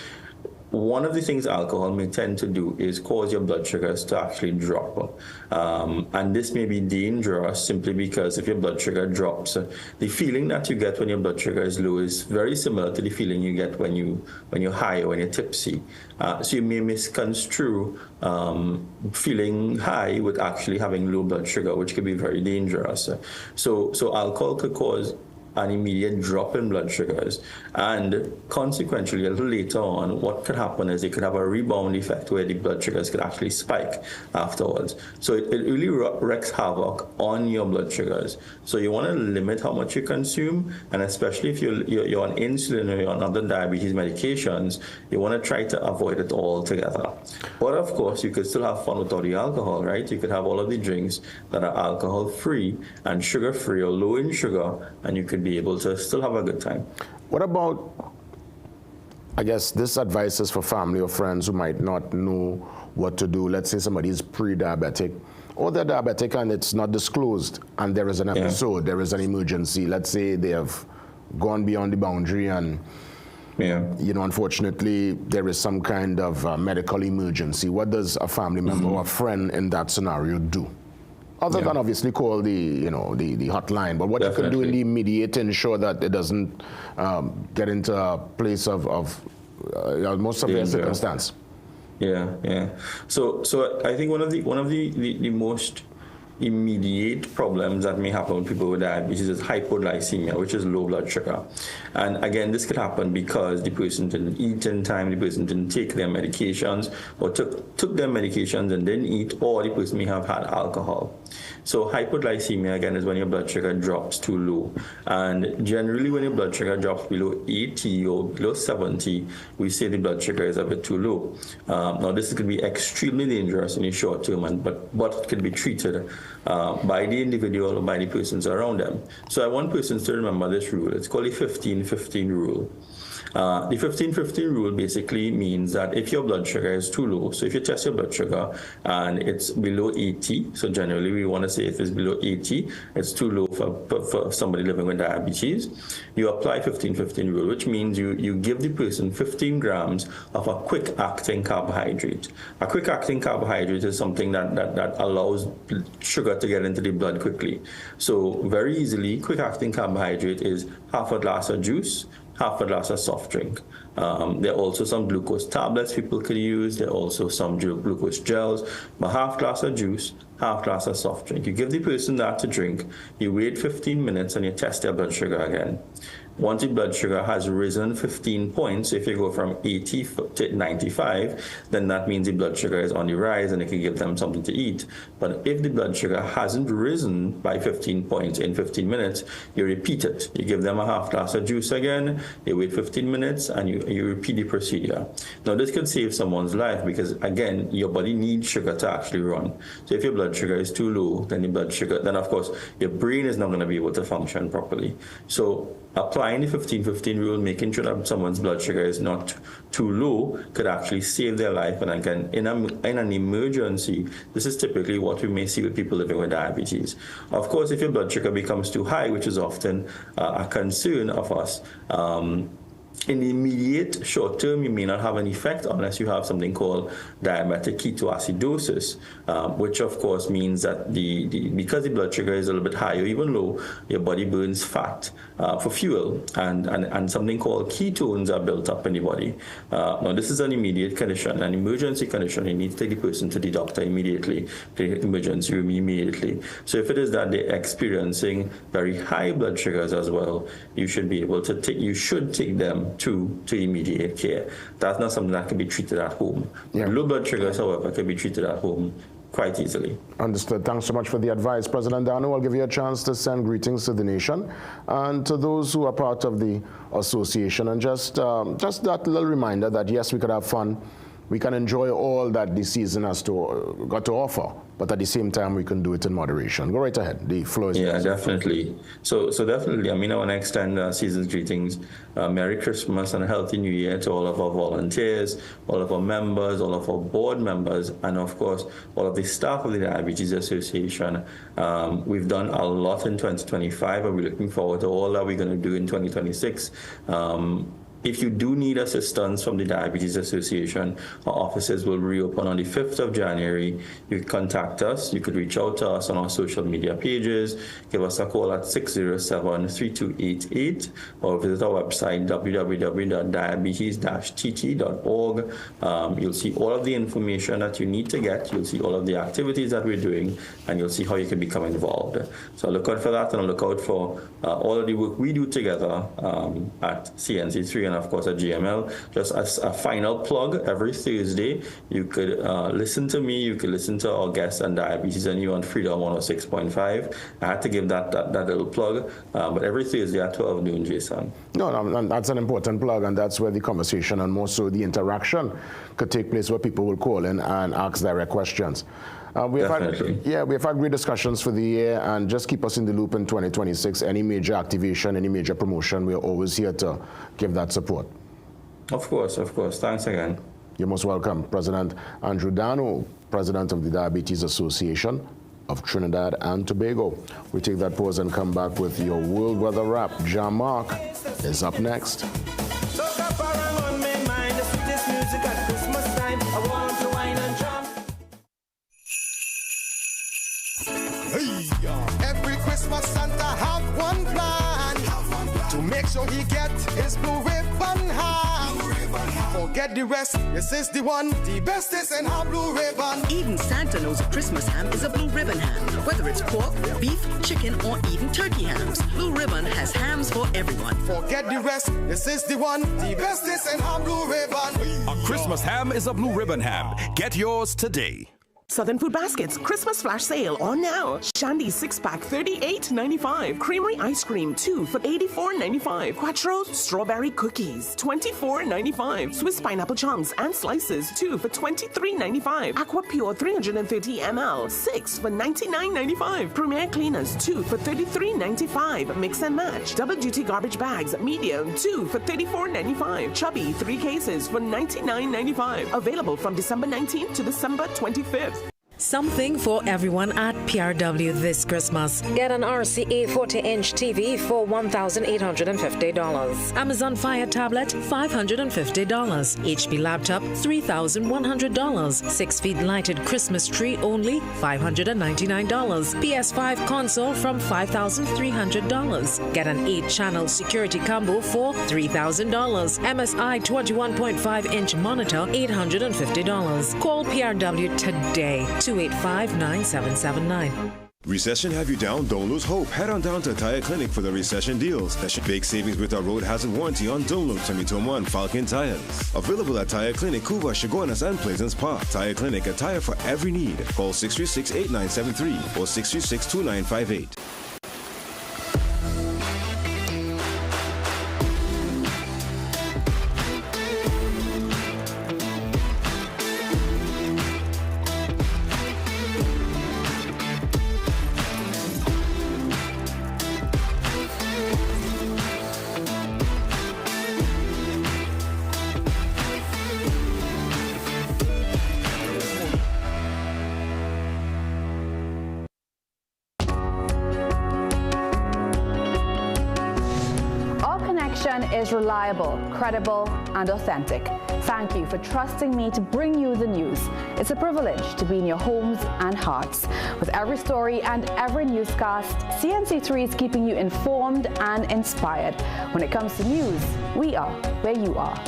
one of the things alcohol may tend to do is cause your blood sugars to actually drop. And this may be dangerous simply because if your blood sugar drops, the feeling that you get when your blood sugar is low is very similar to the feeling you get when you're high or when you're tipsy. So you may misconstrue feeling high with actually having low blood sugar, which can be very dangerous. So alcohol could cause an immediate drop in blood sugars, and consequently, a little later on, what could happen is it could have a rebound effect where the blood sugars could actually spike afterwards. So it really wreaks havoc on your blood sugars. So you want to limit how much you consume, and especially if you're on insulin or you're on other diabetes medications, you want to try to avoid it altogether. But of course, you could still have fun with all the alcohol, right? You could have all of the drinks that are alcohol-free and sugar-free or low in sugar, and you could could be able to still have a good time. What about, I guess this advice is for family or friends who might not know what to do. Let's say somebody is pre-diabetic, or they're diabetic and it's not disclosed, and there is an episode, there is an emergency. Let's say they have gone beyond the boundary and, you know, unfortunately, there is some kind of medical emergency. What does a family member or a friend in that scenario do? Other than obviously call the, you know, the hotline, but what you can do in the immediate to ensure that it doesn't get into a place of most severe circumstance. So I think one of the most immediate problems that may happen with people with diabetes is hypoglycemia, which is low blood sugar. And again, this could happen because the person didn't eat in time, the person didn't take their medications, or took their medications and didn't eat, or the person may have had alcohol. So hypoglycemia, again, is when your blood sugar drops too low. And generally, when your blood sugar drops below 80 or below 70, we say the blood sugar is a bit too low. Now, this could be extremely dangerous in the short term, but it can be treated by the individual or by the persons around them. So I want persons to remember this rule. It's called the 15-15 rule. The 15-15 rule basically means that if your blood sugar is too low, so if you test your blood sugar and it's below 80, so generally we want to say if it's below 80, it's too low for somebody living with diabetes, you apply 15-15 rule, which means you give the person 15 grams of a quick-acting carbohydrate. A quick-acting carbohydrate is something that allows sugar to get into the blood quickly. So very easily, quick-acting carbohydrate is half a glass of juice, half a glass of soft drink. There are also some glucose tablets people could use. There are also some glucose gels. But half glass of juice, half glass of soft drink. You give the person that to drink. You wait 15 minutes and you test their blood sugar again. Once the blood sugar has risen 15 points, if you go from 80 to 95, then that means the blood sugar is on the rise and it can give them something to eat. But if the blood sugar hasn't risen by 15 points in 15 minutes, you repeat it. You give them a half glass of juice again, you wait 15 minutes, and you repeat the procedure. Now, this could save someone's life because, again, your body needs sugar to actually run. So if your blood sugar is too low, then of course, your brain is not going to be able to function properly. So applying the 15-15 rule, making sure that someone's blood sugar is not too low, could actually save their life. And again, in an emergency, this is typically what we may see with people living with diabetes. Of course, if your blood sugar becomes too high, which is often a concern of us, in the immediate short term, you may not have an effect unless you have something called diabetic ketoacidosis, which of course means that because the blood sugar is a little bit high or even low, your body burns fat for fuel, and something called ketones are built up in the body. Now, this is an immediate condition, an emergency condition. You need to take the person to the doctor immediately, to the emergency room immediately. So if it is that they're experiencing very high blood sugars as well, you should take them to immediate care. That's not something that can be treated at home. Low blood sugars, however, can be treated at home quite easily. Understood. Thanks so much for the advice. President Dano, I'll give you a chance to send greetings to the nation and to those who are part of the association. And just that little reminder that, yes, we could have fun. We can enjoy all that the season has got to offer, but at the same time, we can do it in moderation. Go right ahead. The floor is yours. Definitely. So definitely, I want to extend season's greetings. Merry Christmas and a healthy New Year to all of our volunteers, all of our members, all of our board members, and of course, all of the staff of the Diabetes Association. We've done a lot in 2025, and we're looking forward to all that we're going to do in 2026. If you do need assistance from the Diabetes Association, our offices will reopen on the 5th of January. You can contact us. You could reach out to us on our social media pages. Give us a call at 607-3288 or visit our website, www.diabetes-tt.org. You'll see all of the information that you need to get. You'll see all of the activities that we're doing, and you'll see how you can become involved. So look out for that, and look out for all of the work we do together at CNC3 and of course at GML. Just as a final plug, every Thursday you could listen to me, you could listen to our guests on Diabetes and You on Freedom 106.5. I had to give that little plug, but every Thursday at 12 noon, Jason. No, that's an important plug, and that's where the conversation and more so the interaction could take place, where people will call in and ask direct questions. We've had great discussions for the year, and just keep us in the loop in 2026. Any major activation, any major promotion, we're always here to give that support. Of course. Thanks again. You're most welcome. President Andrew Dano, President of the Diabetes Association of Trinidad and Tobago. We take that pause and come back with your world weather wrap. John Mark is up next. Every Christmas Santa have one plan to make sure he get his blue ribbon ham. Forget the rest, this is the one, the bestest in our blue ribbon. Even Santa knows a Christmas ham is a blue ribbon ham. Whether it's pork, beef, chicken, or even turkey hams, Blue Ribbon has hams for everyone. Forget the rest, this is the one, the bestest in our blue ribbon. A Christmas ham is a blue ribbon ham. Get yours today. Southern Food Baskets Christmas flash sale on now. Shandy 6-pack $38.95. Creamery ice cream 2 for $84.95. Quattro strawberry cookies $24.95. Swiss pineapple chunks and slices 2 for $23.95. Aqua Pure 330 ml 6 for $99.95. Premier cleaners 2 for $33.95. Mix and match double duty garbage bags medium 2 for $34.95. Chubby 3 cases for $99.95. Available from December 19th to December 25th. Something for everyone at PRW this Christmas. Get an RCA 40-inch TV for $1,850. Amazon Fire tablet, $550. HP laptop, $3,100. 6-feet lighted Christmas tree only, $599. PS5 console from $5,300. Get an 8-channel security combo for $3,000. MSI 21.5-inch monitor, $850. Call PRW today. 285-9779. Recession have you down? Don't lose hope. Head on down to Tire Clinic for the recession deals. Big savings with our road hazard warranty on Dunlop 2021 Falcon tires. Available at Tire Clinic, Cuba, Chaguanas, and Pleasance Park. Tire Clinic, a tire for every need. Call 636-8973 or 636-2958. Is reliable, credible, and authentic. Thank you for trusting me to bring you the news. It's a privilege to be in your homes and hearts. With every story and every newscast, CNC3 is keeping you informed and inspired. When it comes to news, we are where you are.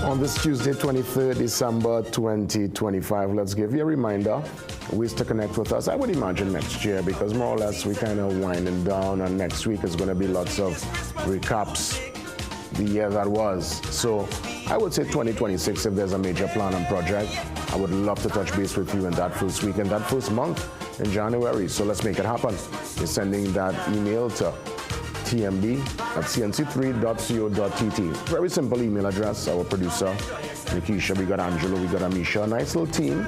On this Tuesday, 23rd December 2025, let's give you a reminder, ways to connect with us. I would imagine next year, because more or less we kind of winding down, and next week is going to be lots of recaps the year that was. So I would say 2026, if there's a major plan and project, I would love to touch base with you in that first week, in that first month in January. So let's make it happen. You're sending that email to tmb@cnc3.co.tt. Very simple email address. Our producer, Nikisha, we got Angelo, we got Amisha, a nice little team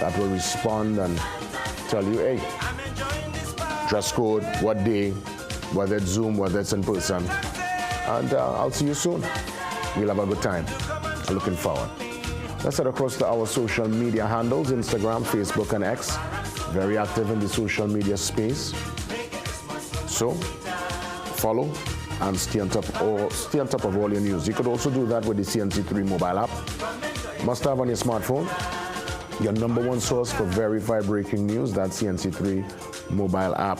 that will respond and tell you, hey, dress code, what day, whether it's Zoom, whether it's in person. And I'll see you soon. We'll have a good time. I'm looking forward. Let's head across to our social media handles, Instagram, Facebook, and X. Very active in the social media space. So, follow and stay on top of all your news. You could also do that with the CNC3 mobile app. Must have on your smartphone. Your #1 source for verified breaking news, that CNC3 mobile app.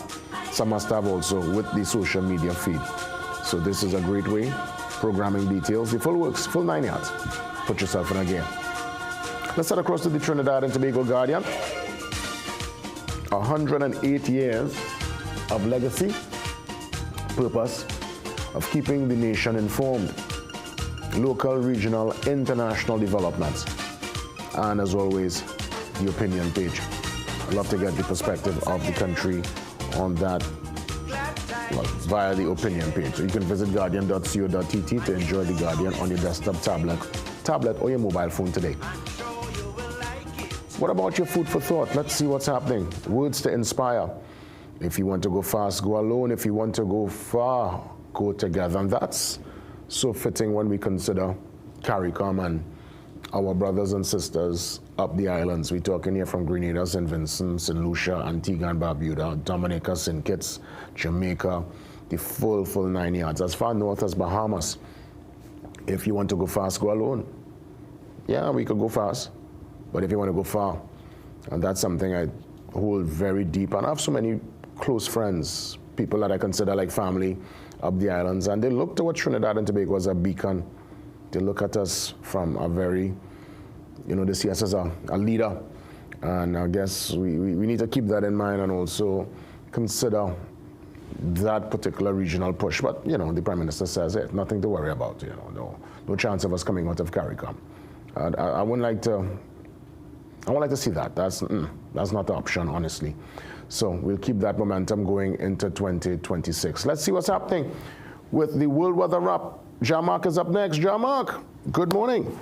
Some must have also with the social media feed. So this is a great way. Programming details, the full works, full 9 yards. Put yourself in a game. Let's head across to the Trinidad and Tobago Guardian. 108 years of legacy. Purpose of keeping the nation informed. local, regional, international developments. And as always, the opinion page. I'd love to get the perspective of the country on that via the opinion page. So you can visit guardian.co.tt to enjoy the Guardian on your desktop, tablet or your mobile phone today. What about your food for thought? Let's see what's happening. Words to inspire. If you want to go fast, go alone. If you want to go far, go together. And that's so fitting when we consider CARICOM and our brothers and sisters up the islands. We're talking here from Grenada, St. Vincent, St. Lucia, Antigua and Barbuda, Dominica, St. Kitts, Jamaica, the full 9 yards. As far north as Bahamas. If you want to go fast, go alone. Yeah, we could go fast. But if you want to go far, and that's something I hold very deep, and I have so many close friends, people that I consider like family up the islands, and they look toward Trinidad and Tobago as a beacon. They look at us from a very, they see us as a leader, and I guess we need to keep that in mind and also consider that particular regional push. But, the Prime Minister says it, nothing to worry about, no chance of us coming out of CARICOM. I wouldn't like to. I would like to see that. That's not the option, honestly. So we'll keep that momentum going into 2026. Let's see what's happening with the World Weather Wrap. Jean-Marc is up next. Jean-Marc, good morning.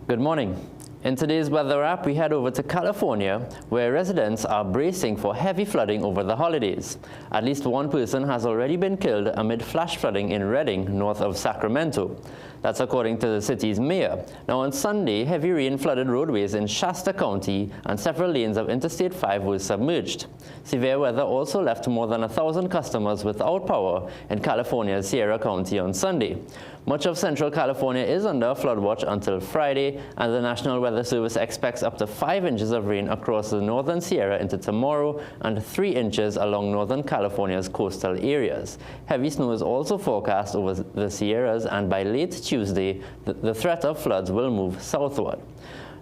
Good morning. In today's weather wrap, we head over to California, where residents are bracing for heavy flooding over the holidays. At least one person has already been killed amid flash flooding in Redding, north of Sacramento. That's according to the city's mayor. Now on Sunday, heavy rain flooded roadways in Shasta County and several lanes of Interstate 5 were submerged. Severe weather also left more than 1,000 customers without power in California's Sierra County on Sunday. Much of Central California is under flood watch until Friday, and the National Weather Service expects up to 5 inches of rain across the northern Sierra into tomorrow and 3 inches along northern California's coastal areas. Heavy snow is also forecast over the Sierras, and by late Tuesday, the threat of floods will move southward.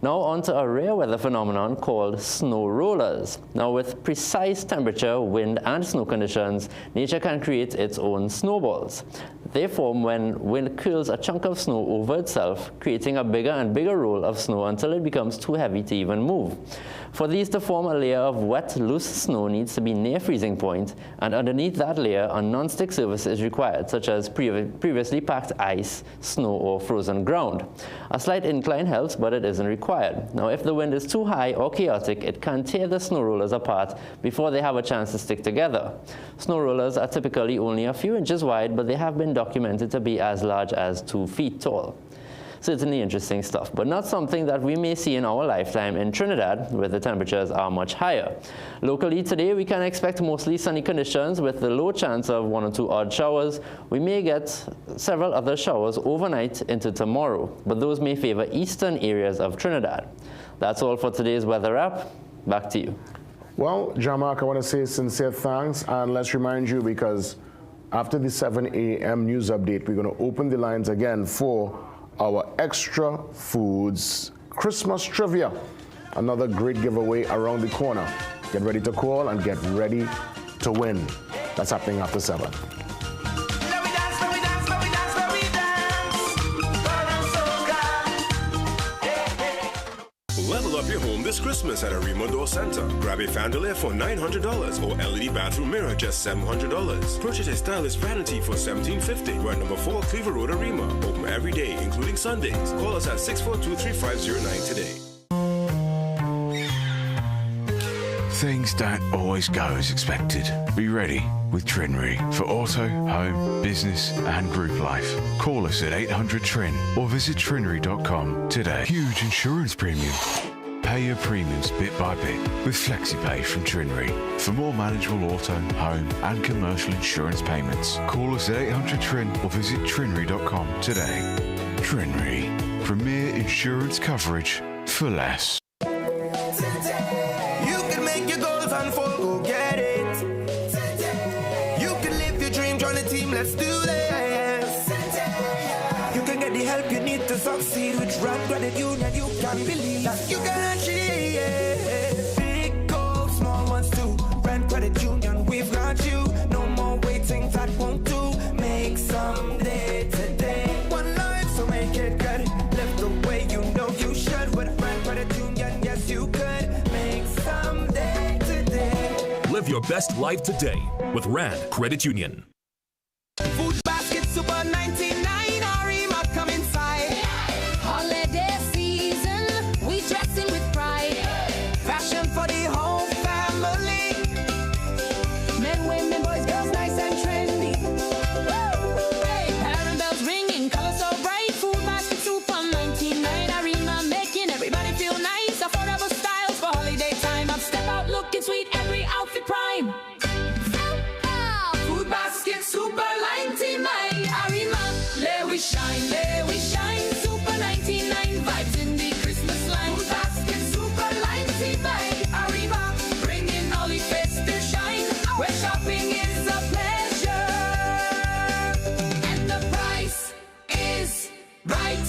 Now on to a rare weather phenomenon called snow rollers. Now with precise temperature, wind, and snow conditions, nature can create its own snowballs. They form when wind curls a chunk of snow over itself, creating a bigger and bigger roll of snow until it becomes too heavy to even move. For these to form a layer of wet, loose snow needs to be near freezing point, and underneath that layer, a non-stick surface is required, such as previously packed ice, snow, or frozen ground. A slight incline helps, but it isn't required. Now, if the wind is too high or chaotic, it can tear the snow rollers apart before they have a chance to stick together. Snow rollers are typically only a few inches wide, but they have been documented to be as large as 2 feet tall. Certainly interesting stuff, but not something that we may see in our lifetime in Trinidad, where the temperatures are much higher. Locally today, we can expect mostly sunny conditions with the low chance of 1 or 2 odd showers. We may get several other showers overnight into tomorrow, but those may favor eastern areas of Trinidad. That's all for today's weather wrap. Back to you. Well, Jean-Marc, I want to say sincere thanks, and let's remind you, because after the 7 a.m. news update, we're going to open the lines again for our Extra Foods Christmas Trivia. Another great giveaway around the corner. Get ready to call and get ready to win. That's happening after 7. Level up your home this Christmas at Arima Door Center. Grab a chandelier for $900 or LED bathroom mirror just $700. Purchase a stylish vanity for $1,750. We're at number 4 Cleaver Road, Arima. Open every day, including Sundays. Call us at 642-3509 today. Things don't always go as expected. Be ready with Trinry for auto, home, business and group life. Call us at 800-TRIN or visit trinry.com today. Huge insurance premium. Pay your premiums bit by bit with FlexiPay from Trinry. For more manageable auto, home and commercial insurance payments, call us at 800-TRIN or visit trinry.com today. Trinry. Premier insurance coverage for less. Let's do this. You can get the help you need to succeed with Rand Credit Union. You can believe that you can achieve. Big goals, small ones too. Rand Credit Union, we've got you. No more waiting, that won't do. Make someday today. One life your best life today with Rand Credit Union. Food basket super 99, Arima come inside. Holiday season, we dressing with pride. Fashion for the whole family. Men, women, boys, girls, nice and trendy. Hey, parent bells ringing, colors so bright. Food basket super 99, Arima making everybody feel nice. Affordable styles for holiday time. Up, step out looking sweet, every outfit prime. Food basket super 99, Arima. There we shine, super 99 vibes in the Christmas line. Food basket super 99, Arima, bringing all the festive shine. Where shopping is a pleasure, and the price is right.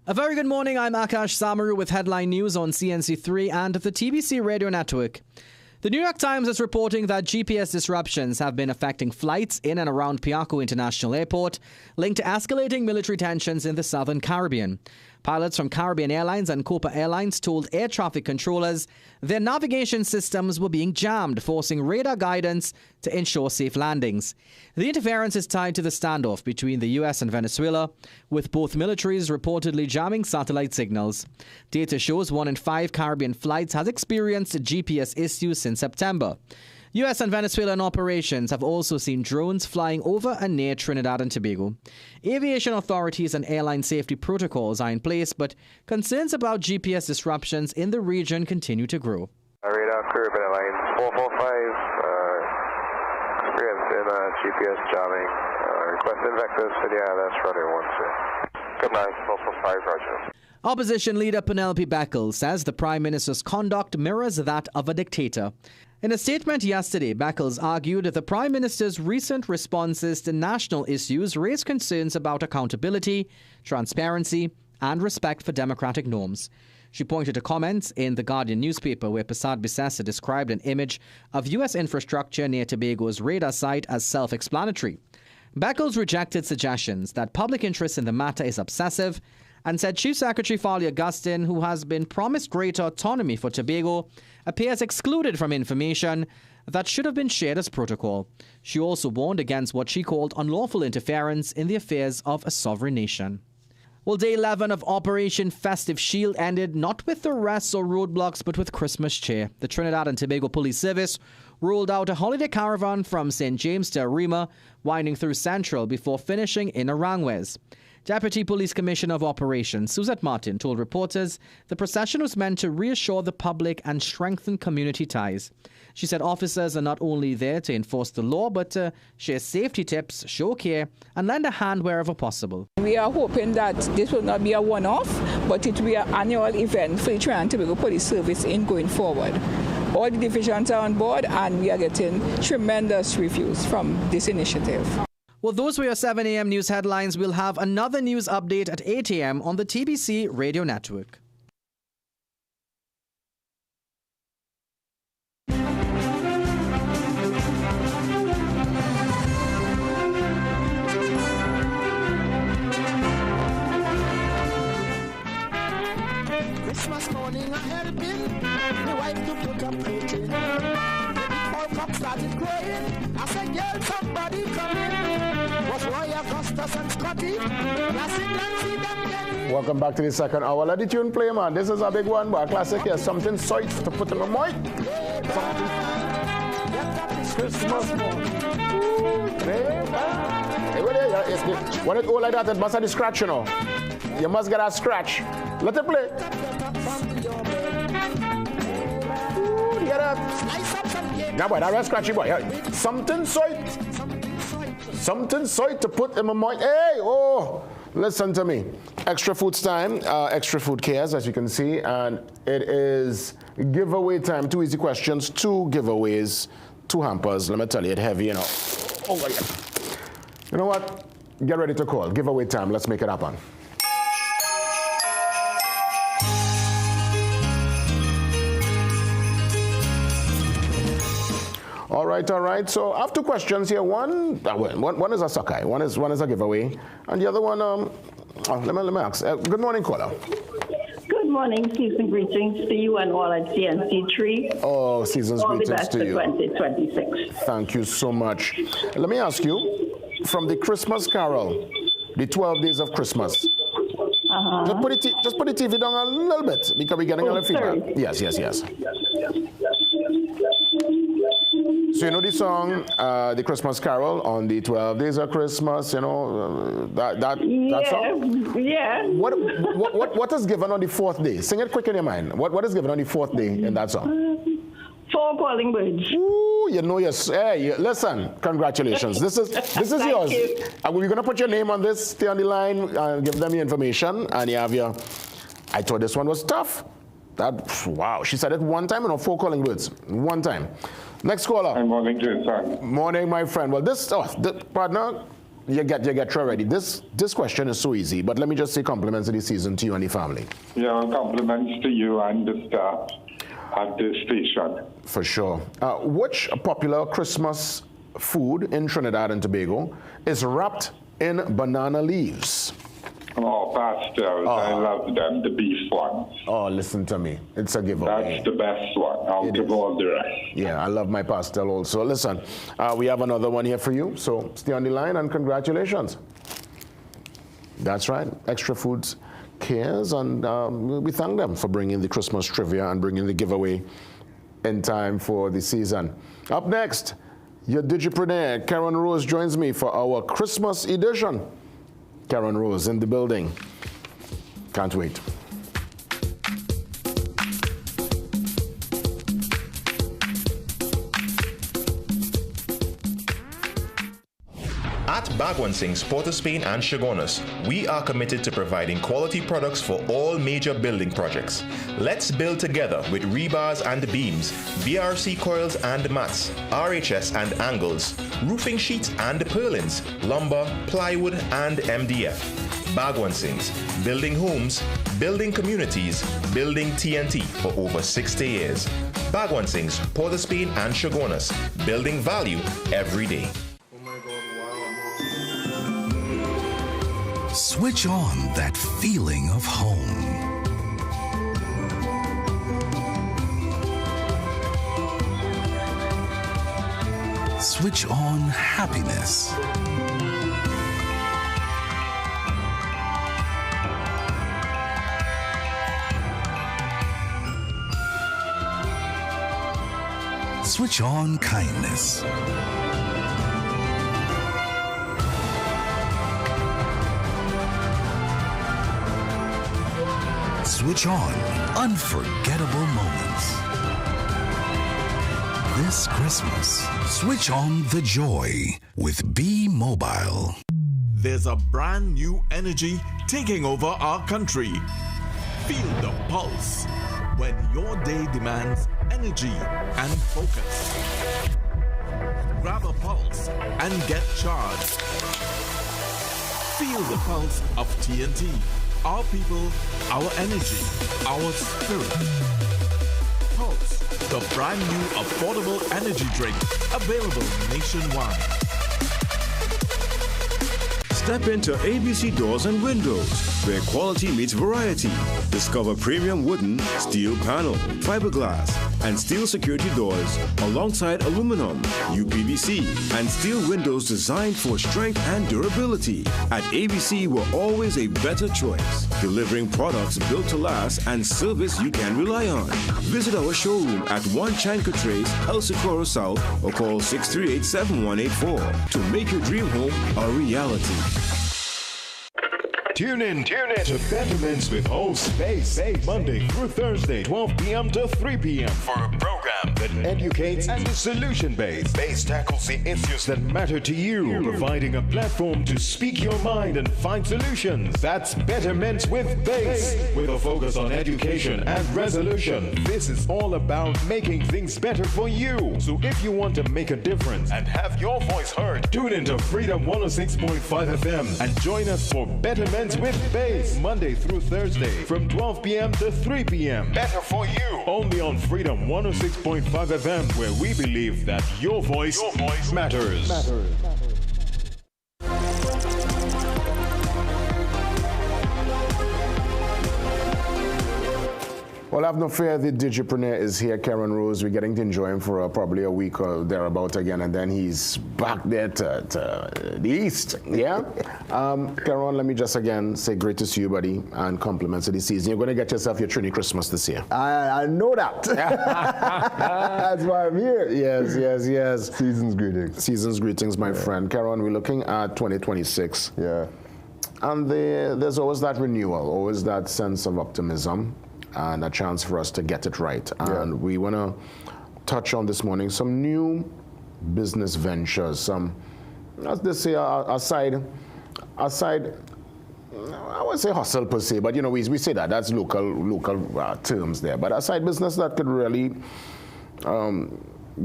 A very good morning, I'm Akash Samaru with headline news on CNC3 and the TBC radio network. The New York Times is reporting that GPS disruptions have been affecting flights in and around Piarco International Airport, linked to escalating military tensions in the Southern Caribbean. Pilots from Caribbean Airlines and Copa Airlines told air traffic controllers their navigation systems were being jammed, forcing radar guidance to ensure safe landings. The interference is tied to the standoff between the U.S. and Venezuela, with both militaries reportedly jamming satellite signals. Data shows 1 in 5 Caribbean flights has experienced GPS issues since September. U.S. and Venezuelan operations have also seen drones flying over and near Trinidad and Tobago. Aviation authorities and airline safety protocols are in place, but concerns about GPS disruptions in the region continue to grow. Radar Caribbean Airlines 445, experiencing GPS jamming. Requesting vectors for the ILS runway 16. Good night, 445, roger. Opposition leader Penelope Beckles says the Prime Minister's conduct mirrors that of a dictator. In a statement yesterday, Beckles argued that the Prime Minister's recent responses to national issues raise concerns about accountability, transparency, and respect for democratic norms. She pointed to comments in The Guardian newspaper where Prasad Bissessa described an image of U.S. infrastructure near Tobago's radar site as self-explanatory. Beckles rejected suggestions that public interest in the matter is obsessive and said Chief Secretary Farley Augustine, who has been promised greater autonomy for Tobago, appears excluded from information that should have been shared as protocol. She also warned against what she called unlawful interference in the affairs of a sovereign nation. Well, Day 11 of Operation Festive Shield ended not with arrests or roadblocks, but with Christmas cheer. The Trinidad and Tobago Police Service rolled out a holiday caravan from St. James to Arima, winding through Central before finishing in Aranjuez. Deputy Police Commissioner of Operations Suzette Martin told reporters the procession was meant to reassure the public and strengthen community ties. She said officers are not only there to enforce the law, but to share safety tips, show care, and lend a hand wherever possible. We are hoping that this will not be a one-off, but it will be an annual event for the Trinidad and Tobago Police Service in going forward. All the divisions are on board, and we are getting tremendous reviews from this initiative. Well, those were your 7 a.m. news headlines. We'll have another news update at 8 a.m. on the TBC radio network. Christmas morning I had a bill, my wife to put up pretty. Before cock started crowing, I said, girl, somebody come in. Was Roy Augustus and Scotty? Welcome back to the second hour. Let the tune play, man. This is a big one, but a classic here. Something sweet to put in my mic. Christmas morning. Hey, when it go like that, it must have the scratch, you know. You must get a scratch. Let it play. Ooh, hear that? Yeah, boy, that's scratchy, boy. Something sweet. Something sweet to put in my mic. Hey, oh. Listen to me. Extra Foods time, Extra Food Cares, as you can see, and it is giveaway time. 2 easy questions, 2 giveaways, 2 hampers. Let me tell you, it's heavy, you know. Oh my God. You know what? Get ready to call. Giveaway time. Let's make it happen. All right. So I have 2 questions here. One is a Sakai. One is a giveaway, and the other one. Let me ask. Good morning, caller. Good morning. Season greetings to you and all at CNC3. Oh, season's greetings to you. All the best for 2026. Thank you so much. Let me ask you, from the Christmas Carol, the 12 Days of Christmas. Just put the TV down a little bit because we're getting a little feedback. Yes. So you know the song, the Christmas Carol on the 12 Days of Christmas, you know, that song? Yeah. What is given on the 4th day? Sing it quick in your mind. What is given on the 4th day in that song? 4 calling birds. Ooh, you know, listen, congratulations. This is yours. We're going to put your name on this, stay on the line, and give them your information, and you have your, I thought this one was tough. Wow, she said it one time, 4 calling birds, one time. Next caller. Good morning, Jason. Morning, my friend. Well, partner, you get ready. This question is so easy, but let me just say compliments of the season to you and the family. Yeah, compliments to you and the staff at the station. For sure. Which popular Christmas food in Trinidad and Tobago is wrapped in banana leaves? Oh, pastels. I love them, the beef ones. Oh, listen to me. It's a giveaway. That's the best one. I'll give all the rest. Yeah, I love my pastel also. Listen, we have another one here for you, so stay on the line and congratulations. That's right. Extra Foods Cares, and we thank them for bringing the Christmas trivia and bringing the giveaway in time for the season. Up next, your digipreneur, Karen Rose, joins me for our Christmas edition. Karen Rose in the building. Can't wait. At Bagwansing's, Port of Spain and Chagonas, we are committed to providing quality products for all major building projects. Let's build together with rebars and beams, BRC coils and mats, RHS and angles, roofing sheets and purlins, lumber, plywood and MDF. Bagwansing's, building homes, building communities, building TNT for over 60 years. Bagwansing's, Port of Spain and Chagonas, building value every day. Switch on that feeling of home. Switch on happiness. Switch on kindness. Switch on unforgettable moments. This Christmas, switch on the joy with B Mobile. There's a brand new energy taking over our country. Feel the pulse when your day demands energy and focus. Grab a pulse and get charged. Feel the pulse of TNT. Our people, our energy, our spirit. Pulse, the brand new affordable energy drink, available nationwide. Step into ABC Doors and Windows, where quality meets variety. Discover premium wooden, steel panel, fiberglass, and steel security doors alongside aluminum, UPVC, and steel windows designed for strength and durability. At ABC, we're always a better choice, delivering products built to last and service you can rely on. Visit our showroom at 1 Chanka Trace, El Socorro South, or call 638-7184 to make your dream home a reality. Tune in to Betterments with host Bass, Monday through Thursday, 12 p.m. to 3 p.m. for a program that educates and is solution-based. Bass tackles the issues that matter to you, providing a platform to speak your mind and find solutions. That's Betterments with Bass, with a focus on education and resolution. This is all about making things better for you. So if you want to make a difference and have your voice heard, tune into Freedom 106.5 FM and join us for Betterments with Bass, Monday through Thursday from 12 p.m. to 3 p.m. Better for you. Only on Freedom 106.5 FM, where we believe that your voice matters. Well, have no fear, the Digipreneur is here, Karen Rose. We're getting to enjoy him for probably a week or thereabout again, and then he's back there to the east, yeah? Karen, let me just again say great to see you, buddy, and compliments of the season. You're going to get yourself your Trini Christmas this year. I know that. That's why I'm here. Yes. Season's greetings. Season's greetings, my friend. Karen, we're looking at 2026. Yeah. And there's always that renewal, always that sense of optimism, and a chance for us to get it right. And we want to touch on this morning some new business ventures, some, as they say, aside, I wouldn't say hustle per se, but you know, we say that, that's local terms there, but aside business that could really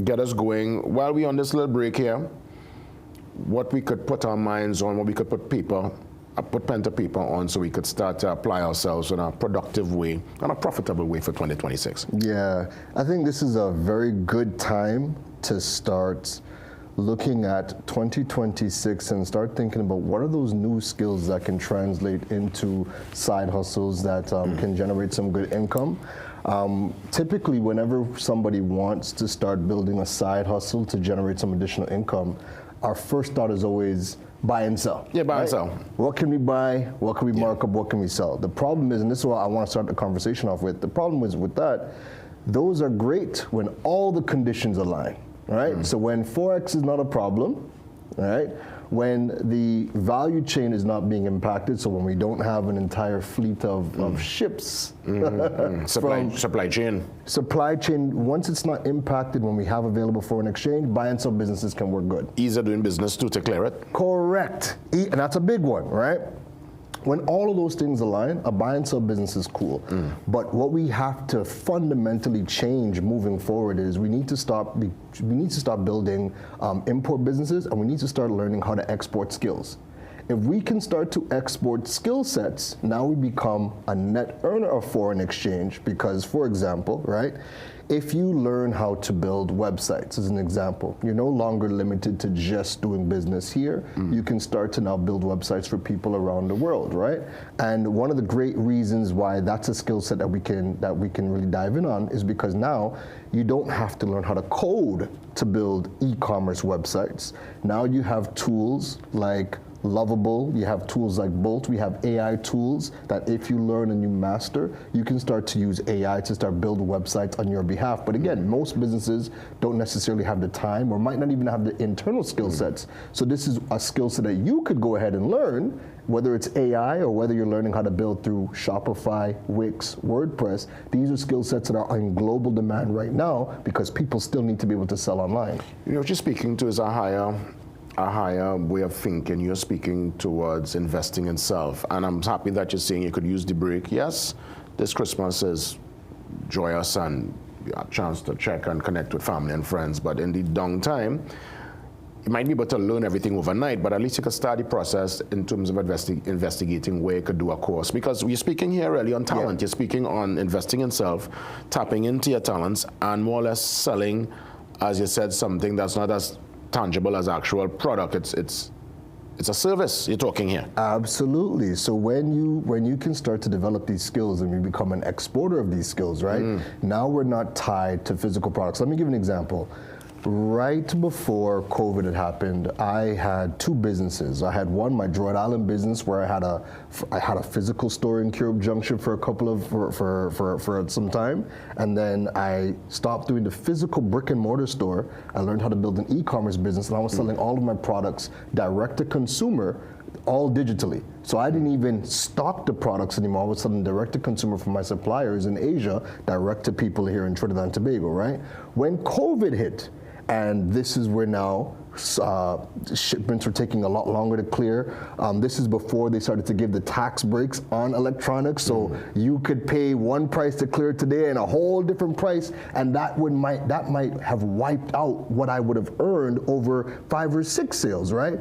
get us going. While we're on this little break here, what we could put our minds on, what we could put pen to paper on, so we could start to apply ourselves in a productive way and a profitable way for 2026. Yeah, I think this is a very good time to start looking at 2026 and start thinking about what are those new skills that can translate into side hustles that can generate some good income. Typically, whenever somebody wants to start building a side hustle to generate some additional income, our first thought is always buy and sell. Yeah, buy and sell. What can we buy? What can we mark up? What can we sell? The problem is, and this is what I want to start the conversation off with, the problem is with that, those are great when all the conditions align, right? So when Forex is not a problem, right? When the value chain is not being impacted, so when we don't have an entire fleet of ships. Supply chain. Supply chain, once it's not impacted, when we have available foreign exchange, buy and sell businesses can work good. Ease of doing business too, to clear it. Correct. And that's a big one, right? When all of those things align, a buy and sell business is cool. But what we have to fundamentally change moving forward is we need to stop building import businesses, and we need to start learning how to export skills. If we can start to export skill sets, now we become a net earner of foreign exchange because, for example, right, if you learn how to build websites, as an example, you're no longer limited to just doing business here. You can start to now build websites for people around the world, right? And one of the great reasons why that's a skill set that we can really dive in on is because now you don't have to learn how to code to build e-commerce websites. Now you have tools like Lovable, you have tools like Bolt, we have AI tools that if you learn and you master, you can start to use AI to start building websites on your behalf. But again, most businesses don't necessarily have the time or might not even have the internal skill sets. So this is a skill set that you could go ahead and learn, whether it's AI or whether you're learning how to build through Shopify, Wix, WordPress. These are skill sets that are in global demand right now because people still need to be able to sell online. You know, what you're speaking to is a higher way of thinking. You're speaking towards investing in self. And I'm happy that you're saying you could use the break. Yes, this Christmas is joyous and a chance to check and connect with family and friends. But in the downtime, you might be able to learn everything overnight, but at least you could start the process in terms of investigating where you could do a course. Because we're speaking here really on talent. You're speaking on investing in self, tapping into your talents, and more or less selling, as you said, something that's not as tangible as actual product. It's a service you're talking here. Absolutely. So when you can start to develop these skills and you become an exporter of these skills, right? Now we're not tied to physical products. Let me give an example. Right before COVID had happened, I had two businesses. I had one, my Droid Island business, where I had a physical store in Cureub Junction for some time, and then I stopped doing the physical brick and mortar store. I learned how to build an e-commerce business, and I was selling all of my products direct to consumer all digitally. So I didn't even stock the products anymore. I was selling direct to consumer from my suppliers in Asia, direct to people here in Trinidad and Tobago, right? When COVID hit, and this is where now shipments were taking a lot longer to clear. This is before they started to give the tax breaks on electronics, so you could pay one price to clear today and a whole different price, and that might have wiped out what I would have earned over 5 or 6 sales, right?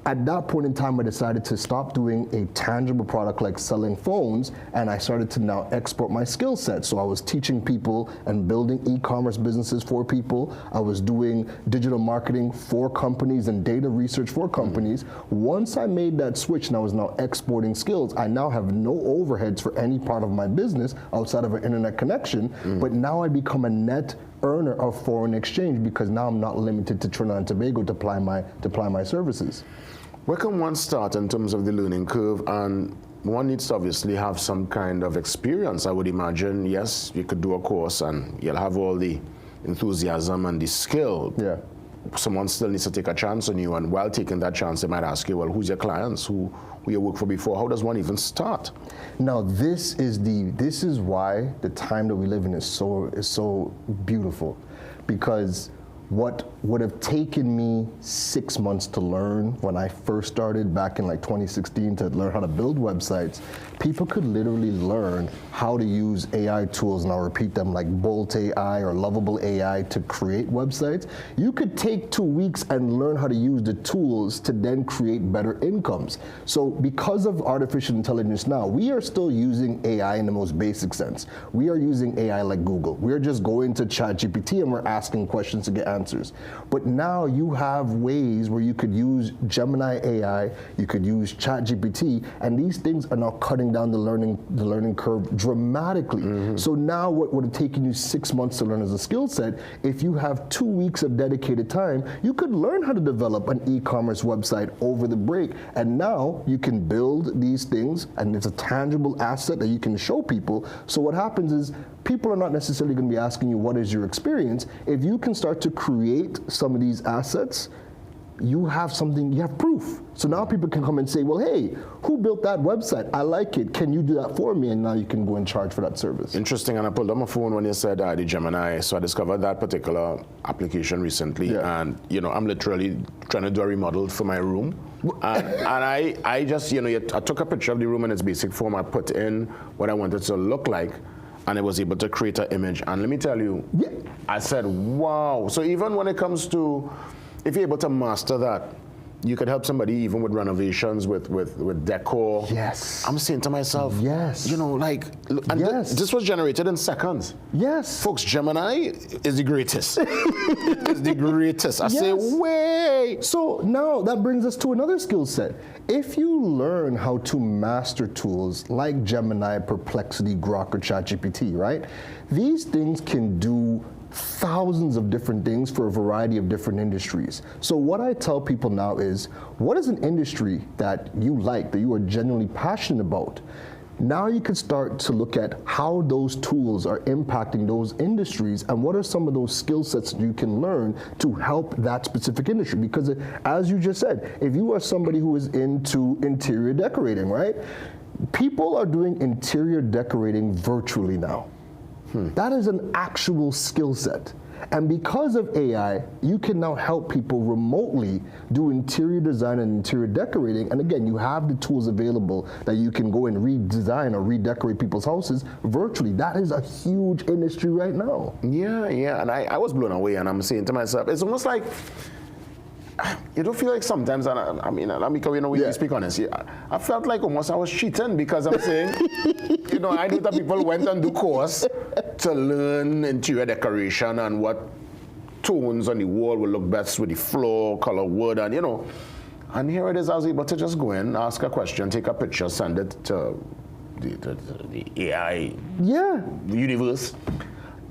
At that point in time, I decided to stop doing a tangible product like selling phones, and I started to now export my skill set. So I was teaching people and building e-commerce businesses for people. I was doing digital marketing for companies and data research for companies. Once I made that switch and I was now exporting skills, I now have no overheads for any part of my business outside of an internet connection, but now I become a net earner of foreign exchange because now I'm not limited to Trinidad and Tobago to apply my services. Where can one start in terms of the learning curve? And one needs to obviously have some kind of experience. I would imagine, yes, you could do a course and you'll have all the enthusiasm and the skill. Yeah. Someone still needs to take a chance on you, and while taking that chance, they might ask you, well, who's your clients? Who you worked for before? How does one even start? Now, this is why the time that we live in is so beautiful, because what would have taken me 6 months to learn when I first started back in like 2016 to learn how to build websites, people could literally learn how to use AI tools, and I'll repeat them, like Bolt AI or Lovable AI to create websites. You could take 2 weeks and learn how to use the tools to then create better incomes. So because of artificial intelligence now, we are still using AI in the most basic sense. We are using AI like Google. We're just going to ChatGPT and we're asking questions to get answers. But now you have ways where you could use Gemini AI, you could use ChatGPT, and these things are now cutting down the learning curve dramatically. So now what would have taken you 6 months to learn as a skill set, if you have 2 weeks of dedicated time, you could learn how to develop an e-commerce website over the break. And now you can build these things, and it's a tangible asset that you can show people. So what happens is people are not necessarily going to be asking you, what is your experience? If you can start to create some of these assets, you have something, you have proof. So now people can come and say, well, hey, who built that website? I like it. Can you do that for me? And now you can go and charge for that service. Interesting. And I pulled up my phone when you said the Gemini. So I discovered that particular application recently. Yeah. And, I'm literally trying to do a remodel for my room. and I just, I took a picture of the room in its basic form. I put in what I wanted it to look like, and it was able to create an image. And let me tell you, I said, wow. So even when it comes to, if you're able to master that, you could help somebody even with renovations, with decor. Yes. I'm saying to myself, yes. This was generated in seconds. Yes. Folks, Gemini is the greatest. It's the greatest. I say, way. So now that brings us to another skill set. If you learn how to master tools like Gemini, Perplexity, Grok, or ChatGPT, right? These things can do thousands of different things for a variety of different industries. So what I tell people now is, what is an industry that you like, that you are genuinely passionate about? Now you can start to look at how those tools are impacting those industries, and what are some of those skill sets you can learn to help that specific industry. Because as you just said, if you are somebody who is into interior decorating, right? People are doing interior decorating virtually now. That is an actual skill set. And because of AI, you can now help people remotely do interior design and interior decorating. And again, you have the tools available that you can go and redesign or redecorate people's houses virtually. That is a huge industry right now. Yeah. And I was blown away, and I'm saying to myself, it's almost like, you don't feel like sometimes, and we speak honestly, I felt like almost I was cheating, because I'm saying, I knew that people went and do course to learn interior decoration and what tones on the wall will look best with the floor, color wood, and and here it is, I was able to just go in, ask a question, take a picture, send it to the AI universe.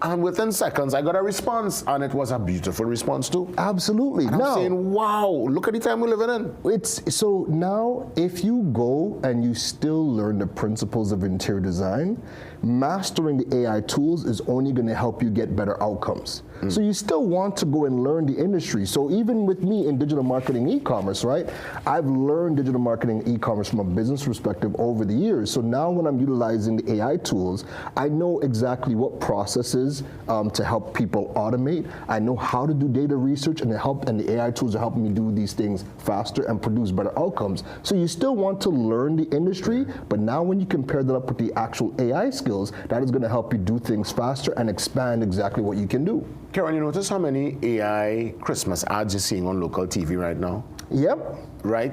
And within seconds, I got a response, and it was a beautiful response too. Absolutely. And I'm saying, wow, look at the time we're living in. So now, if you go and you still learn the principles of interior design, mastering the AI tools is only going to help you get better outcomes. So you still want to go and learn the industry. So even with me in digital marketing e-commerce, right? I've learned digital marketing e-commerce from a business perspective over the years. So now when I'm utilizing the AI tools, I know exactly what processes to help people automate. I know how to do data research, and the AI tools are helping me do these things faster and produce better outcomes. So you still want to learn the industry, but now when you compare that up with the actual AI skills, that is going to help you do things faster and expand exactly what you can do. Karen, you notice how many AI Christmas ads you're seeing on local TV right now? Yep. Right?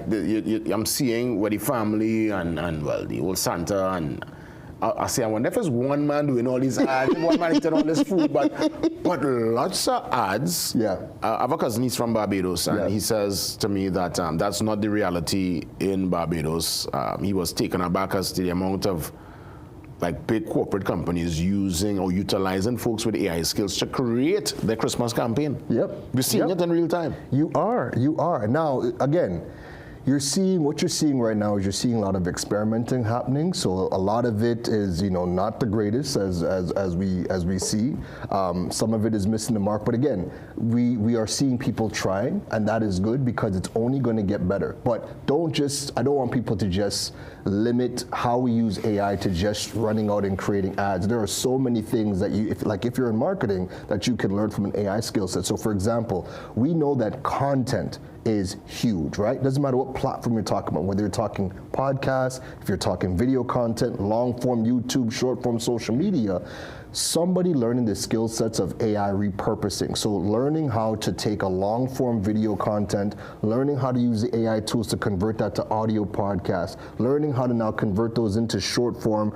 I'm seeing where the family and well, the old Santa and I say, I wonder if it's one man doing all these ads, one man eating all this food, but lots of ads. Yeah. I have a cousin, he's from Barbados, and he says to me that that's not the reality in Barbados. He was taken aback as to the amount of like big corporate companies using or utilizing folks with AI skills to create their Christmas campaign. Yep. We're seeing it in real time. You are. Now, again, what you're seeing right now is you're seeing a lot of experimenting happening. So a lot of it is, not the greatest as we see. Some of it is missing the mark. But again, we are seeing people trying, and that is good because it's only going to get better. But I don't want people to just limit how we use AI to just running out and creating ads. There are so many things that if you're in marketing, that you can learn from an AI skill set. So for example, we know that content is huge, right? Doesn't matter what platform you're talking about, whether you're talking podcasts, if you're talking video content, long form YouTube, short form social media, somebody learning the skill sets of AI repurposing. So learning how to take a long form video content, learning how to use the AI tools to convert that to audio podcasts, learning how to now convert those into short form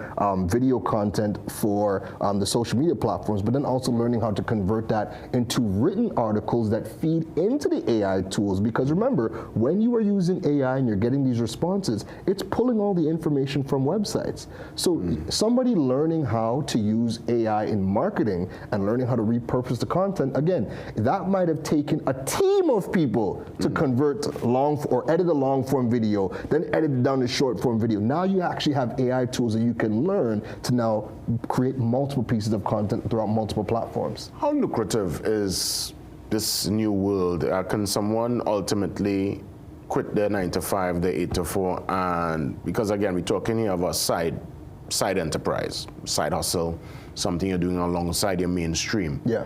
video content for the social media platforms, but then also learning how to convert that into written articles that feed into the AI tools. Because remember, when you are using AI and you're getting these responses, it's pulling all the information from websites. So somebody learning how to use AI in marketing and learning how to repurpose the content, again, that might have taken a team of people to convert edit a long form video, then edit it down to short form video. Now you actually have AI tools that you can learn to now create multiple pieces of content throughout multiple platforms. How lucrative is this new world? Can someone ultimately quit their 9 to 5, their 8 to 4, and because again, we're talking here of a side enterprise, side hustle, something you're doing alongside your mainstream. Yeah.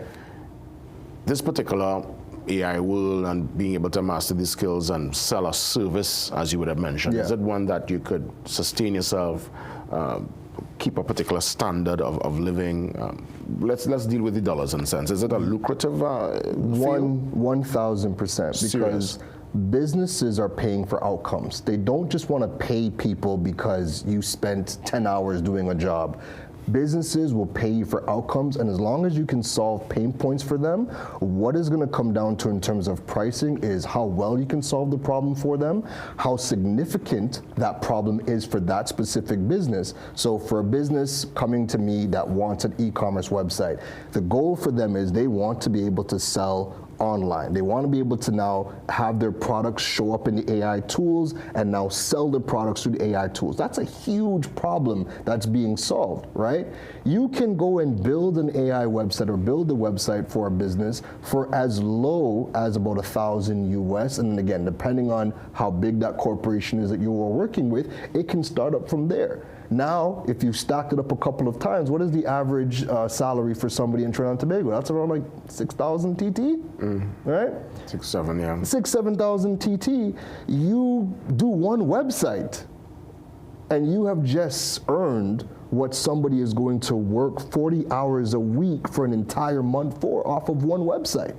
This particular AI world and being able to master these skills and sell a service, as you would have mentioned, is it one that you could sustain yourself, keep a particular standard of living? Let's deal with the dollars and cents. Is it a lucrative field? 1,000%, because businesses are paying for outcomes. They don't just want to pay people because you spent 10 hours doing a job. Businesses will pay you for outcomes, and as long as you can solve pain points for them, what is going to come down to in terms of pricing is how well you can solve the problem for them, how significant that problem is for that specific business. So for a business coming to me that wants an e-commerce website, the goal for them is they want to be able to sell online. They want to be able to now have their products show up in the AI tools and now sell their products through the AI tools. That's a huge problem that's being solved, right? You can go and build an AI website or build a website for a business for as low as about $1,000 US. And then again, depending on how big that corporation is that you are working with, it can start up from there. Now, if you stacked it up a couple of times, what is the average salary for somebody in Trinidad and Tobago? That's around like 6,000 TT, right? 6,700, yeah. 6,000-7,000 TT. You do one website, and you have just earned what somebody is going to work 40 hours a week for an entire month for off of one website.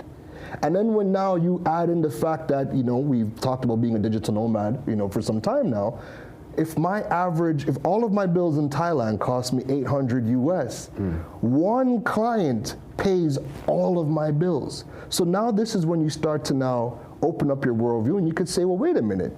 And then when now you add in the fact that, we've talked about being a digital nomad, for some time now, if all of my bills in Thailand cost me 800 US, one client pays all of my bills. So now this is when you start to now open up your worldview, and you could say, well, wait a minute,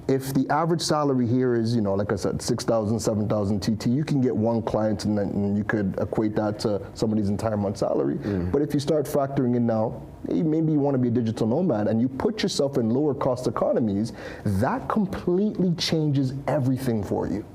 if the average salary here is, like I said, 6,000, 7,000 TT, you can get one client and you could equate that to somebody's entire month's salary. But if you start factoring in now, maybe you want to be a digital nomad and you put yourself in lower cost economies, that completely changes everything for you.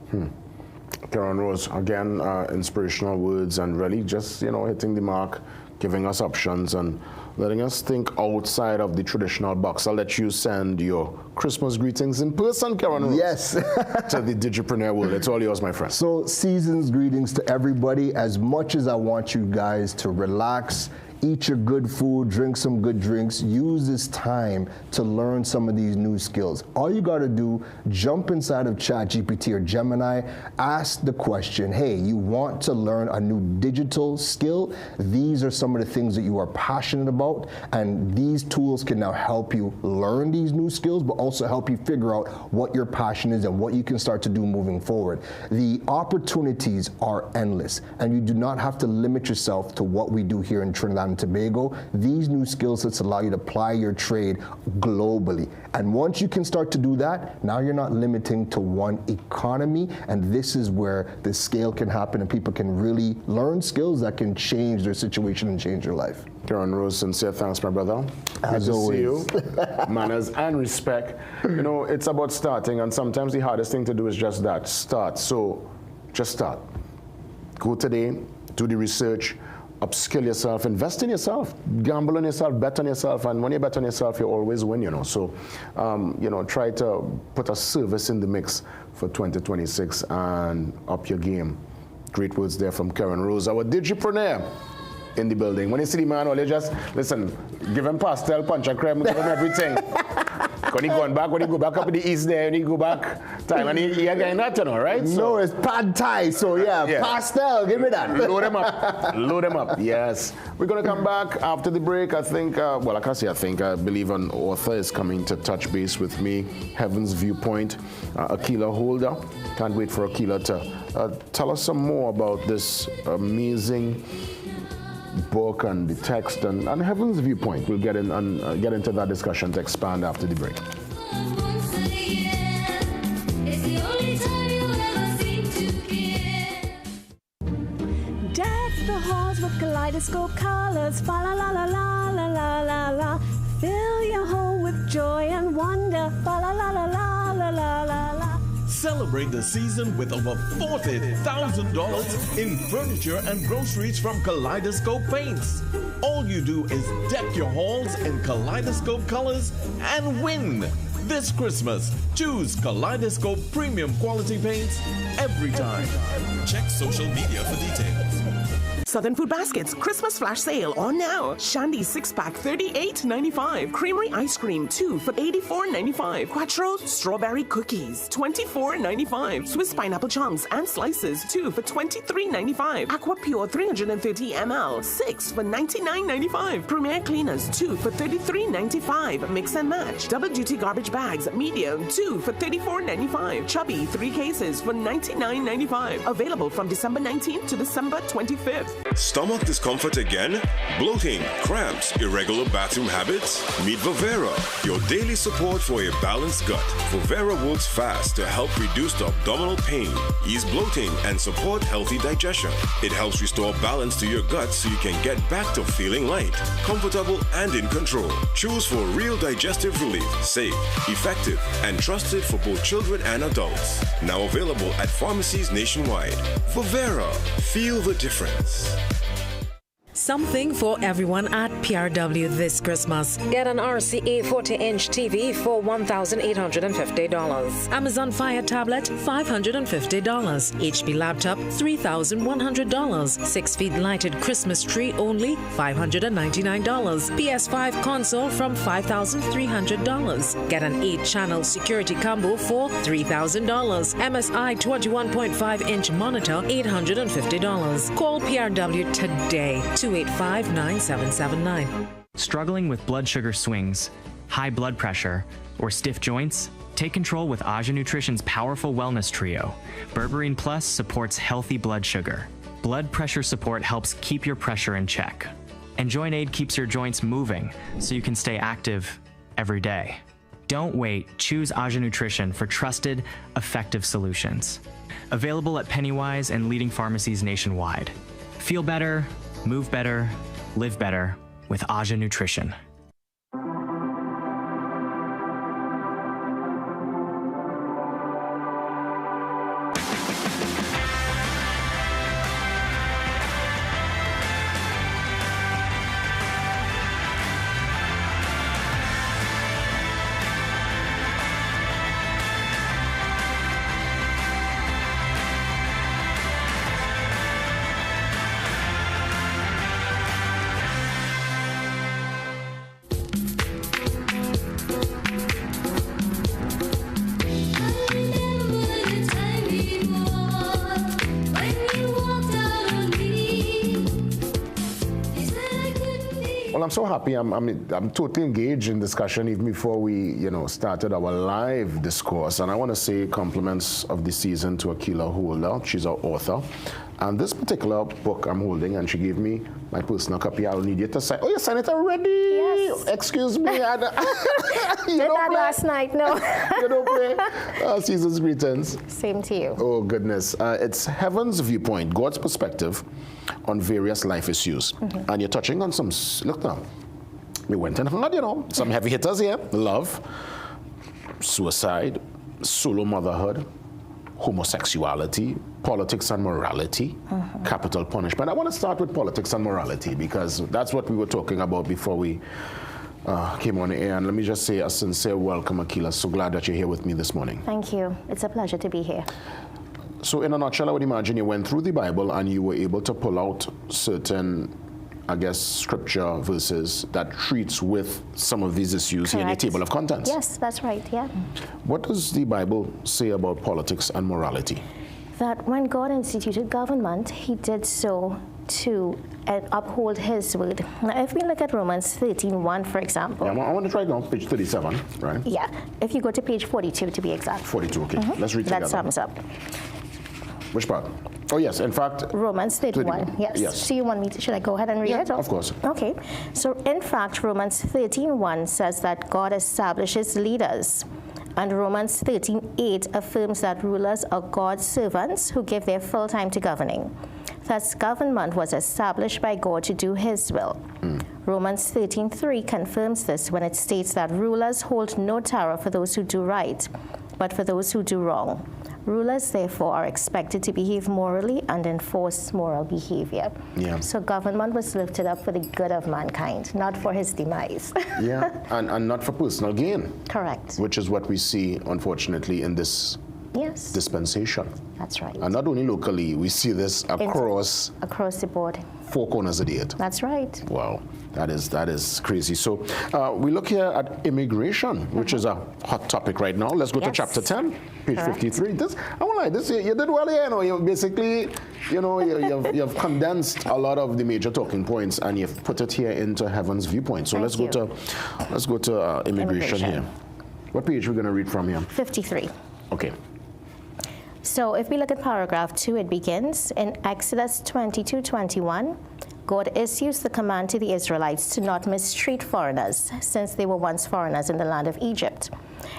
Karen Rose, again, inspirational words and really just, hitting the mark, giving us options and letting us think outside of the traditional box. I'll let you send your Christmas greetings in person, Karen Rose. Yes. To the Digipreneur world. It's all yours, my friend. So, season's greetings to everybody. As much as I want you guys to relax, eat your good food, drink some good drinks, use this time to learn some of these new skills. All you got to do, jump inside of ChatGPT or Gemini, ask the question, hey, you want to learn a new digital skill? These are some of the things that you are passionate about, and these tools can now help you learn these new skills, but also help you figure out what your passion is and what you can start to do moving forward. The opportunities are endless, and you do not have to limit yourself to what we do here in Trinidad and Tobago. These new skill sets allow you to apply your trade globally. And once you can start to do that, now you're not limiting to one economy, and this is where the scale can happen and people can really learn skills that can change their situation and change their life. Karen Rose, sincere thanks, my brother. As always. Good to see you. Manners and respect. You know, it's about starting, and sometimes the hardest thing to do is just that, start. So just start. Go today, do the research, upskill yourself, invest in yourself, gamble on yourself, bet on yourself, and when you bet on yourself, you always win, you know. So, you know, try to put a service in the mix for 2026 and up your game. Great words there from Karen Rose, our Digipreneur in the building. When you see the man, well, you just, listen, give him pastel, punch and creme, give him everything. When he go back up in the east there, when he go back time, and he again that, you know, right? So, no, it's pad thai, so yeah, pastel, give me that. Load them up, yes. We're going to come back after the break. I think, well, I can't say I believe an author is coming to touch base with me, Heaven's Viewpoint, Akila Holder. Can't wait for Akila to tell us some more about this amazing book and the text and Heaven's Viewpoint. We'll get into that discussion to expand after the break. Deck the halls with kaleidoscope colors, fa la la la la la la la la. Fill your home with joy and wonder, fa la la la la la la la la. Celebrate the season with over $40,000 in furniture and groceries from Kaleidoscope Paints. All you do is deck your halls in Kaleidoscope colors and win. This Christmas, choose Kaleidoscope premium quality paints every time. Check social media for details. Southern Food Baskets Christmas flash sale on now. Shandy 6-pack $38.95. Creamery ice cream 2 for $84.95. Quattro strawberry cookies $24.95. Swiss pineapple chunks and slices 2 for $23.95. Aqua Pure 330 ml 6 for $99.95. Premier cleaners 2 for $33.95. Mix and match double duty garbage bags medium 2 for $34.95. Chubby 3 cases for $99.95. Available from December 19th to December 25th. Stomach discomfort again? Bloating, cramps, irregular bathroom habits? Meet Vivera, your daily support for a balanced gut. Vivera works fast to help reduce the abdominal pain, ease bloating, and support healthy digestion. It helps restore balance to your gut so you can get back to feeling light, comfortable, and in control. Choose for real digestive relief, safe, effective, and trusted for both children and adults. Now available at pharmacies nationwide. Vivera, feel the difference. Something for everyone at PRW this Christmas. Get an RCA 40-inch TV for $1,850. Amazon Fire tablet, $550. HP laptop, $3,100. 6 feet lighted Christmas tree only, $599. PS5 console from $5,300. Get an 8-channel security combo for $3,000. MSI 21.5-inch monitor, $850. Call PRW today. 285-9779. Struggling with blood sugar swings, high blood pressure, or stiff joints? Take control with Aja Nutrition's powerful wellness trio. Berberine Plus supports healthy blood sugar. Blood pressure support helps keep your pressure in check. And Joint Aid keeps your joints moving so you can stay active every day. Don't wait. Choose Aja Nutrition for trusted, effective solutions. Available at Pennywise and leading pharmacies nationwide. Feel better, move better, live better with Aja Nutrition. I'm so happy. I'm totally engaged in discussion even before we, started our live discourse. And I want to say compliments of the season to Akila Holder. She's our author. And this particular book I'm holding, and she gave me my personal copy. I'll need you to sign. Oh, you signed it already? Yes. Excuse me. Did that last night? No. You don't play? Season's greetings. Same to you. Oh, goodness. It's Heaven's Viewpoint, God's perspective on various life issues. Mm-hmm. And you're touching on some, look now, we went in hard, some heavy hitters here. Love, suicide, solo motherhood, homosexuality, politics and morality, capital punishment. I want to start with politics and morality because that's what we were talking about before we came on the air. And let me just say a sincere welcome, Akila. So glad that you're here with me this morning. Thank you. It's a pleasure to be here. So in a nutshell, I would imagine you went through the Bible and you were able to pull out certain, scripture verses that treats with some of these issues here in your table of contents. Yes, that's right, yeah. What does the Bible say about politics and morality? That when God instituted government, he did so to uphold his word. Now, if we look at Romans 13:1, for example. Yeah, I want to try now, page 37, right? Yeah, if you go to page 42 to be exact. 42, okay. Let's read together. That sums up. Which part? Oh, yes, in fact. Romans 31, yes. So you want me to, should I go ahead and read it? Of course. Okay. So in fact, Romans 13:1 says that God establishes leaders. And Romans 13:8 affirms that rulers are God's servants who give their full time to governing. Thus, government was established by God to do his will. Romans 13:3 confirms this when it states that rulers hold no terror for those who do right, but for those who do wrong. Rulers, therefore, are expected to behave morally and enforce moral behavior. Yeah. So government was lifted up for the good of mankind, not for his demise. Yeah, and not for personal gain. Correct. Which is what we see, unfortunately, in this dispensation. That's right. And not only locally, we see this across the board. Four corners of the earth. That's right. Wow, that is crazy. So we look here at immigration, which is a hot topic right now. Let's go to chapter 10, page 53. I won't lie, you did well here. You basically, you've condensed a lot of the major talking points and you've put it here into Heaven's Viewpoint. So let's go to immigration here. What page are we going to read from here? 53. Okay. So if we look at paragraph 2, it begins in Exodus 22:21. God issues the command to the Israelites to not mistreat foreigners, since they were once foreigners in the land of Egypt.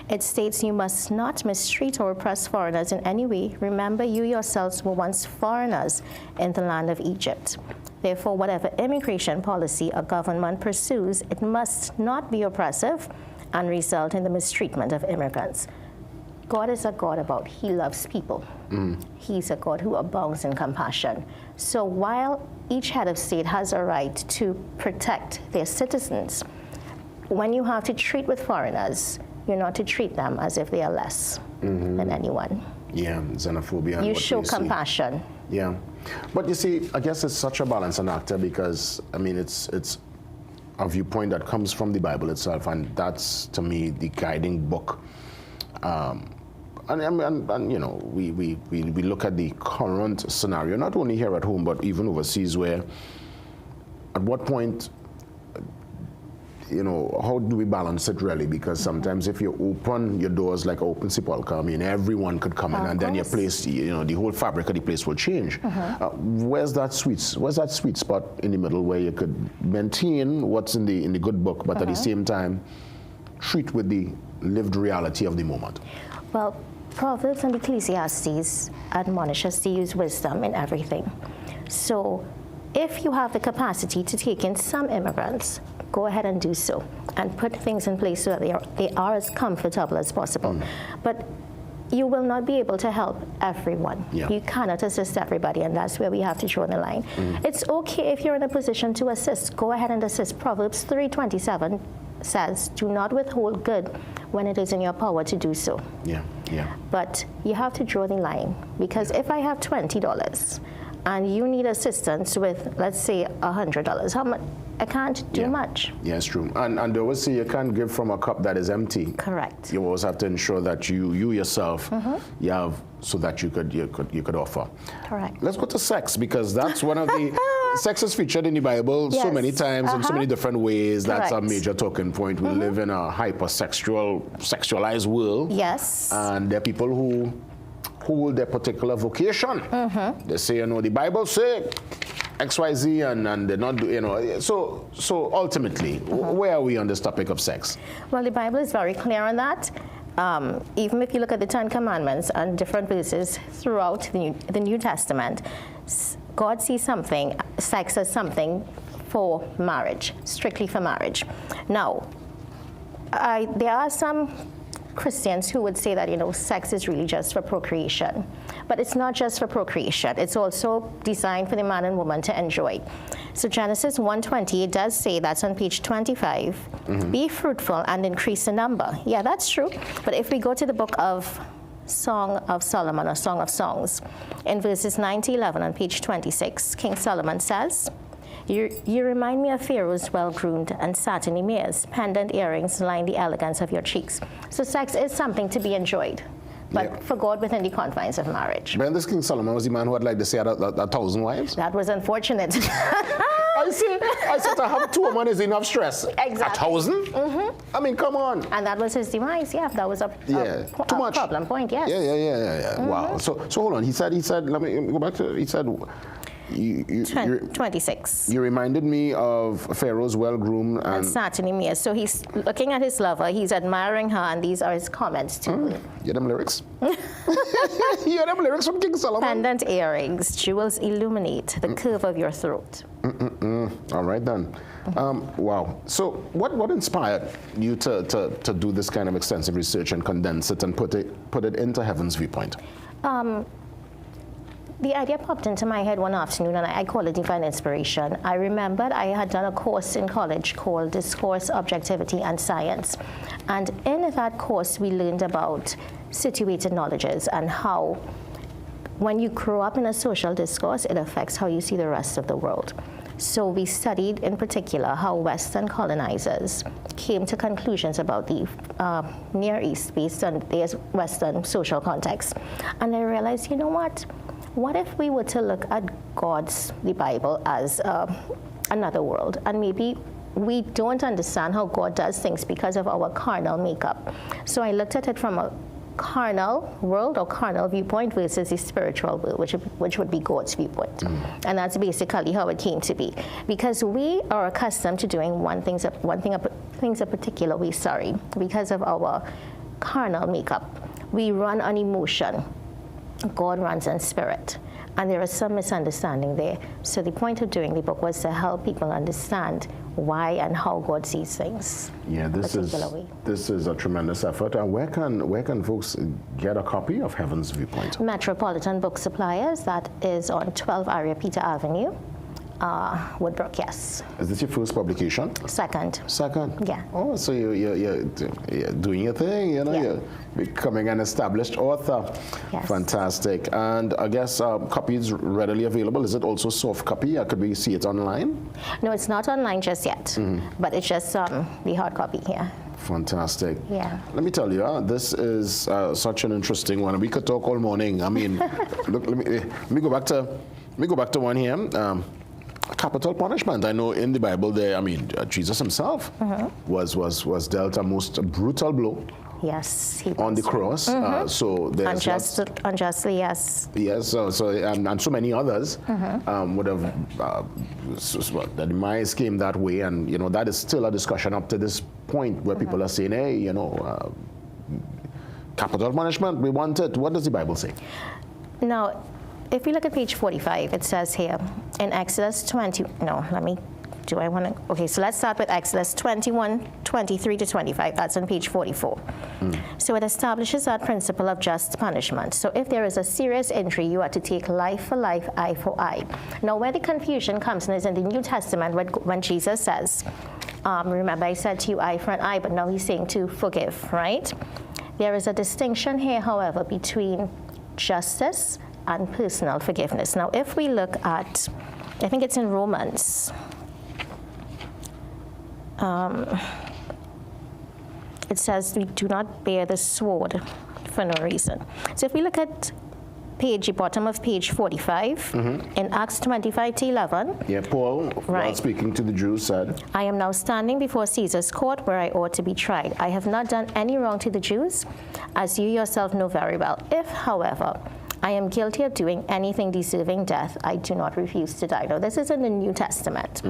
It states you must not mistreat or oppress foreigners in any way. Remember, you yourselves were once foreigners in the land of Egypt. Therefore, whatever immigration policy a government pursues, it must not be oppressive and result in the mistreatment of immigrants. God is a God he loves people. He's a God who abounds in compassion. So while each head of state has a right to protect their citizens, when you have to treat with foreigners, you're not to treat them as if they are less than anyone. Yeah, xenophobia. You show compassion. Yeah. But you see, I guess it's such a balancing actor because, it's a viewpoint that comes from the Bible itself, and that's, to me, the guiding book. We look at the current scenario, not only here at home, but even overseas, where at what point, how do we balance it really? Because sometimes if you open your doors like open sepulchre, everyone could come in and then your place, the whole fabric of the place will change. Where's that sweet spot in the middle where you could maintain what's in the good book, but at the same time, treat with the lived reality of the moment? Well, Proverbs and Ecclesiastes admonish us to use wisdom in everything. So if you have the capacity to take in some immigrants, go ahead and do so and put things in place so that they are as comfortable as possible. But you will not be able to help everyone. Yeah. You cannot assist everybody, and that's where we have to draw the line. It's okay if you're in a position to assist. Go ahead and assist. Proverbs 3:27 says, do not withhold good when it is in your power to do so. Yeah. But you have to draw the line, because if I have $20 and you need assistance with, let's say, $100, how much? I can't do much. Yeah, it's true. And they always say you can't give from a cup that is empty. Correct. You always have to ensure that you yourself, you have, so that you could offer. Correct. Let's go to sex, because that's one of the sex is featured in the Bible so Yes. many times in so many different ways. That's a Correct. major talking point. We live in a sexualized world. Yes. And there are people who hold their particular vocation. They say, you know, the Bible say XYZ, and they're not, you know. So ultimately, where are we on this topic of sex? Well, the Bible is very clear on that. Even if you look at the Ten Commandments and different verses throughout the New Testament, God sees sex as something for marriage, strictly for marriage. Now, there are some Christians who would say that, you know, sex is really just for procreation. But it's not just for procreation. It's also designed for the man and woman to enjoy. So Genesis 1:20, it does say, that's on page 25, be fruitful and increase in number. Yeah, that's true. But if we go to the book of Song of Solomon, or Song of Songs, in verses 9 to 11 on page 26, King Solomon says, you remind me of Pharaoh's well-groomed and satiny mares. Pendant earrings line the elegance of your cheeks. So sex is something to be enjoyed, but for God within the confines of marriage. But this King Solomon was the man who had, like they say, 1,000 wives? That was unfortunate. I said to have 2 women is enough stress. Exactly. 1,000? I mean, come on. And that was his demise. Yeah, that was a too much problem point. Yes. Yeah. Wow. So hold on. He said. Let me go back to. He said. 26. You reminded me of Pharaoh's well-groomed and satiny mares. So he's looking at his lover, he's admiring her, and these are his comments to her. You hear them lyrics? You hear them lyrics from King Solomon? Pendant earrings, jewels illuminate the curve of your throat. All right then. Wow. So what inspired you to do this kind of extensive research and condense it and put it into Heaven's Viewpoint? The idea popped into my head one afternoon, and I call it divine inspiration. I remembered I had done a course in college called Discourse, Objectivity, and Science. And in that course, we learned about situated knowledges and how when you grow up in a social discourse, it affects how you see the rest of the world. So we studied in particular how Western colonizers came to conclusions about the Near East based on their Western social context. And I realized, you know what? What if we were to look at the Bible, as another world, and maybe we don't understand how God does things because of our carnal makeup. So I looked at it from a carnal world or carnal viewpoint versus the spiritual world, which would be God's viewpoint. And that's basically how it came to be. Because we are accustomed to doing things a particular way, because of our carnal makeup. We run on emotion. God runs in spirit. And there is some misunderstanding there. So the point of doing the book was to help people understand why and how God sees things. Yeah, this is a tremendous effort. And where can folks get a copy of Heaven's Viewpoint? Metropolitan Book Suppliers, that is on 12 Aria Peter Avenue. Woodbrook, yes. Is this your first publication? Second. Yeah. Oh, so you're doing your thing, you know, you're becoming an established author. Yes. Fantastic. And I guess copy is readily available. Is it also soft copy? Could we see it online? No, it's not online just yet, but it's just the hard copy here. Fantastic. Yeah. Let me tell you, this is such an interesting one. We could talk all morning. I mean, look, let me go back to one here. Capital punishment. I know in the Bible there, Jesus himself was dealt a most brutal blow. Yes, he was. On the cross. So there's unjustly, yes. Yes, and so many others would have, the demise came that way, and you know that is still a discussion up to this point where people are saying, hey, you know, capital punishment, we want it. What does the Bible say? Now, if we look at page 45, it says here in Exodus 20, okay, so let's start with Exodus 21, 23 to 25. That's on page 44. So it establishes that principle of just punishment. So if there is a serious injury, you are to take life for life, eye for eye. Now, where the confusion comes in is in the New Testament when Jesus says, remember I said to you eye for an eye, but now he's saying to forgive, right? There is a distinction here, however, between justice and personal forgiveness. Now, if we look at, I think it's in Romans, it says we do not bear the sword for no reason. So if we look at bottom of page 45, in Acts 25:11. Yeah, Paul, while speaking to the Jews, said, I am now standing before Caesar's court where I ought to be tried. I have not done any wrong to the Jews, as you yourself know very well. If, however, I am guilty of doing anything deserving death, I do not refuse to die. Now, this is in the New Testament.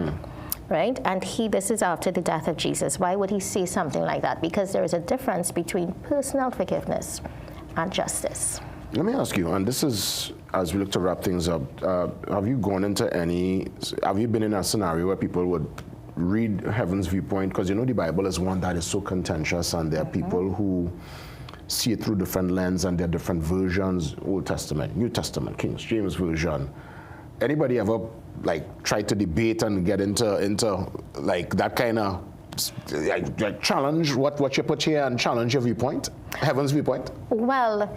Right? And this is after the death of Jesus. Why would he say something like that? Because there is a difference between personal forgiveness and justice. Let me ask you, and this is, as we look to wrap things up, have you been in a scenario where people would read heaven's viewpoint? Because you know the Bible is one that is so contentious, and there are people who see it through different lenses, and there are different versions, Old Testament, New Testament, King James Version. Anybody ever tried to debate and get into like that kind of challenge what you put here and challenge your viewpoint, heaven's viewpoint? Well,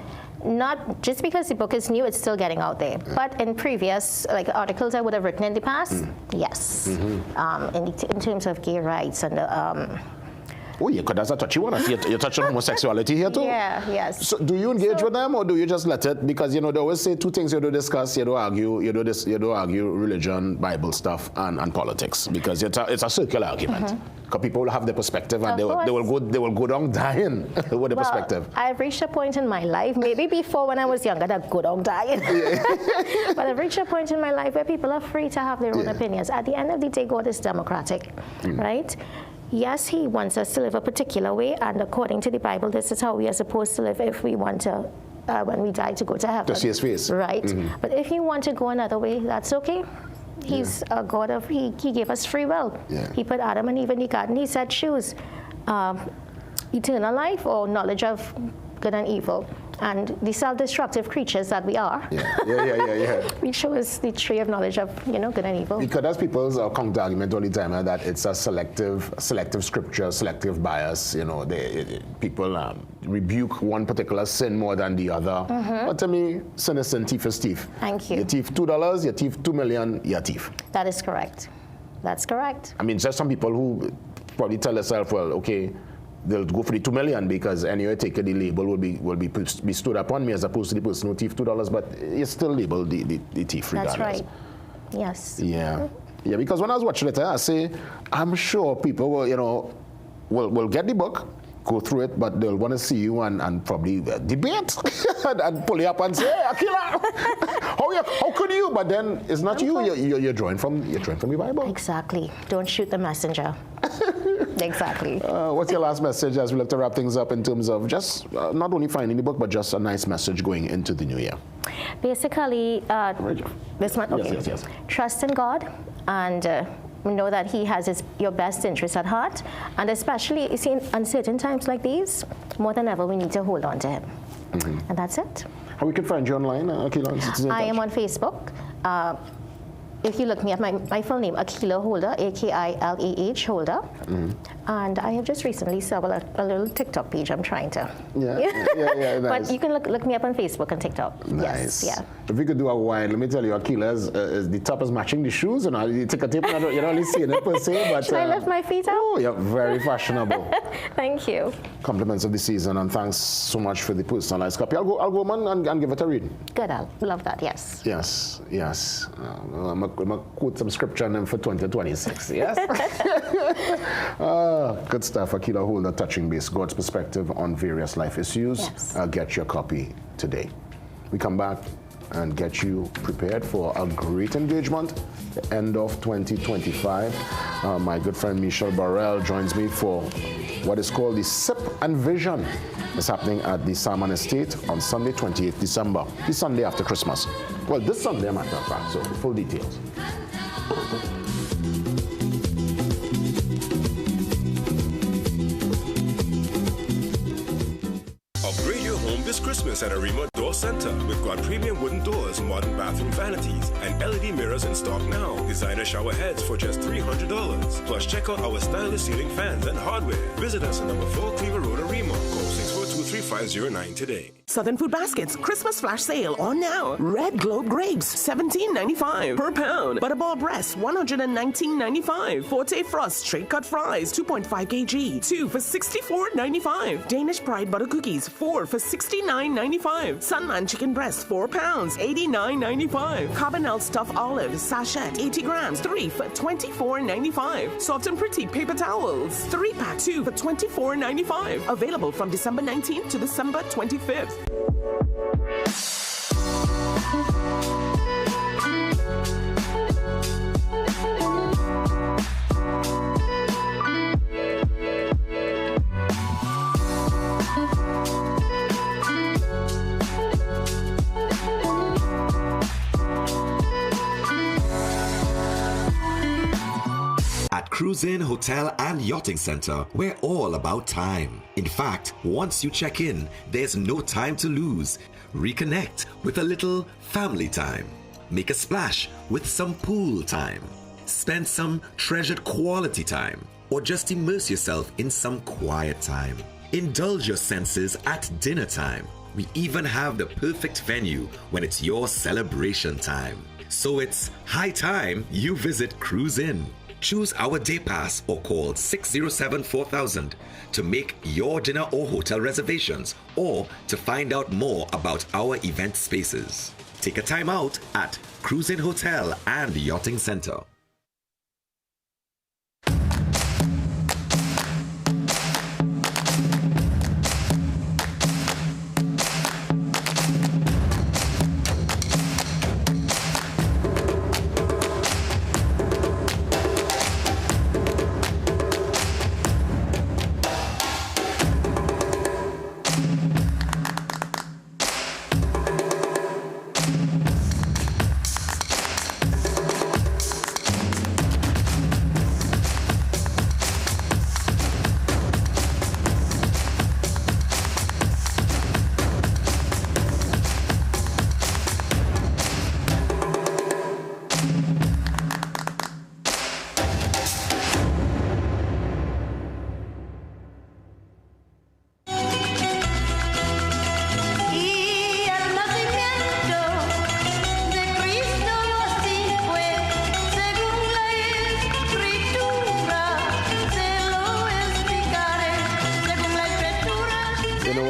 not just because the book is new, it's still getting out there. But in previous articles I would have written in the past, yes. In terms of gay rights and oh yeah, because that's a touchy one. You're touching homosexuality here too? Yeah, yes. So do you engage with them, or do you just let it? Because they always say two things you do discuss, you do argue, you do argue religion, Bible stuff, and politics, because it's a circular argument. Because people will have their perspective, and they will go down dying with the perspective. I've reached a point in my life, maybe before when I was younger, that go down dying. But I've reached a point in my life where people are free to have their own opinions. At the end of the day, God is democratic, right? Yes, he wants us to live a particular way, and according to the Bible, this is how we are supposed to live if we want to, when we die, to go to heaven. To see his face. Right. But if you want to go another way, that's okay. He's a God of, he gave us free will. He put Adam and Eve in the garden. He said, choose eternal life or knowledge of good and evil. And the self-destructive creatures that we are, we chose the tree of knowledge of good and evil. Because that's people's counter argument all the time, that it's a selective scripture, selective bias. People rebuke one particular sin more than the other. But to me, sin is sin, thief is thief. Thank you. You thief $2, you thief $2 million, you're a thief. That is correct. That's correct. I mean, there's some people who probably tell themselves, well, okay, they'll go for the $2 million because anyway, the label will be stood upon me as opposed to the person who thief $2, but it's still labeled the thief regardless. That's right. Yes. Yeah. Yeah, because when I was watching it, I say, I'm sure people will get the book, go through it, but they'll want to see you and probably debate and pull you up and say, hey, Akila, how could you? But then it's not you. You're drawing from the Bible. Exactly. Don't shoot the messenger. Exactly. What's your last message as we look to wrap things up in terms of just not only finding the book, but just a nice message going into the new year? Basically, this one. Okay. Yes. Trust in God and know that He has your best interest at heart, and especially in uncertain times like these, more than ever, we need to hold on to Him. And that's it. How we can find you online, Akila? I am on Facebook. If you look me up, my full name, Akila Holder, A-K-I-L-A-H Holder. And I have just recently set up a little TikTok page I'm trying to. Yeah, nice. But you can look me up on Facebook and TikTok. Nice. Yes, yeah. If we could do a wine, let me tell you, Akila is the top is matching the shoes, and you take a tip, you're not really seeing it per se, but... Should I lift my feet up? Oh, you're very fashionable. Thank you. Compliments of the season, and thanks so much for the personalized copy. I'll go man and give it a read. Good, I'll love that, yes. Yes. I'm going to quote some scripture on them for 2026, yes? Good stuff, Akila Holder, touching base, God's perspective on various life issues. Yes. Get your copy today. We come back and get you prepared for a great engagement, the end of 2025. My good friend Michelle Burrell joins me for what is called the Sip and Vision. It's happening at the Salmon Estate on Sunday, 28th December, the Sunday after Christmas. Well, this Sunday, matter of fact, so full details. Upgrade your home this Christmas at Arima Door Center. We've got premium wooden doors, modern bathroom vanities, and LED mirrors in stock now. Designer shower heads for just $300. Plus, check out our stylish ceiling fans and hardware. Visit us at number 4 Cleaver Road, Arima. Call 642-34 4509 today. Southern Food Baskets Christmas flash sale on now. Red Globe grapes $17.95 per pound. Butterball breasts $119.95. Forte Frost straight cut fries 2.5 kg 2 for $64.95. Danish Pride butter cookies 4 for $69.95. Sunman chicken breast 4 pounds $89.95. Carbonell stuffed olives sachet 80 grams 3 for $24.95. Soft and Pretty paper towels 3-pack 2 for $24.95. Available from December 19th to December 25th. At Cruise Inn Hotel and Yachting Center, we're all about time. In fact, once you check in, there's no time to lose. Reconnect with a little family time. Make a splash with some pool time. Spend some treasured quality time. Or just immerse yourself in some quiet time. Indulge your senses at dinner time. We even have the perfect venue when it's your celebration time. So it's high time you visit Cruise Inn. Choose our day pass or call 607-4000 to make your dinner or hotel reservations or to find out more about our event spaces. Take a time out at Cruise Inn Hotel and Yachting Center.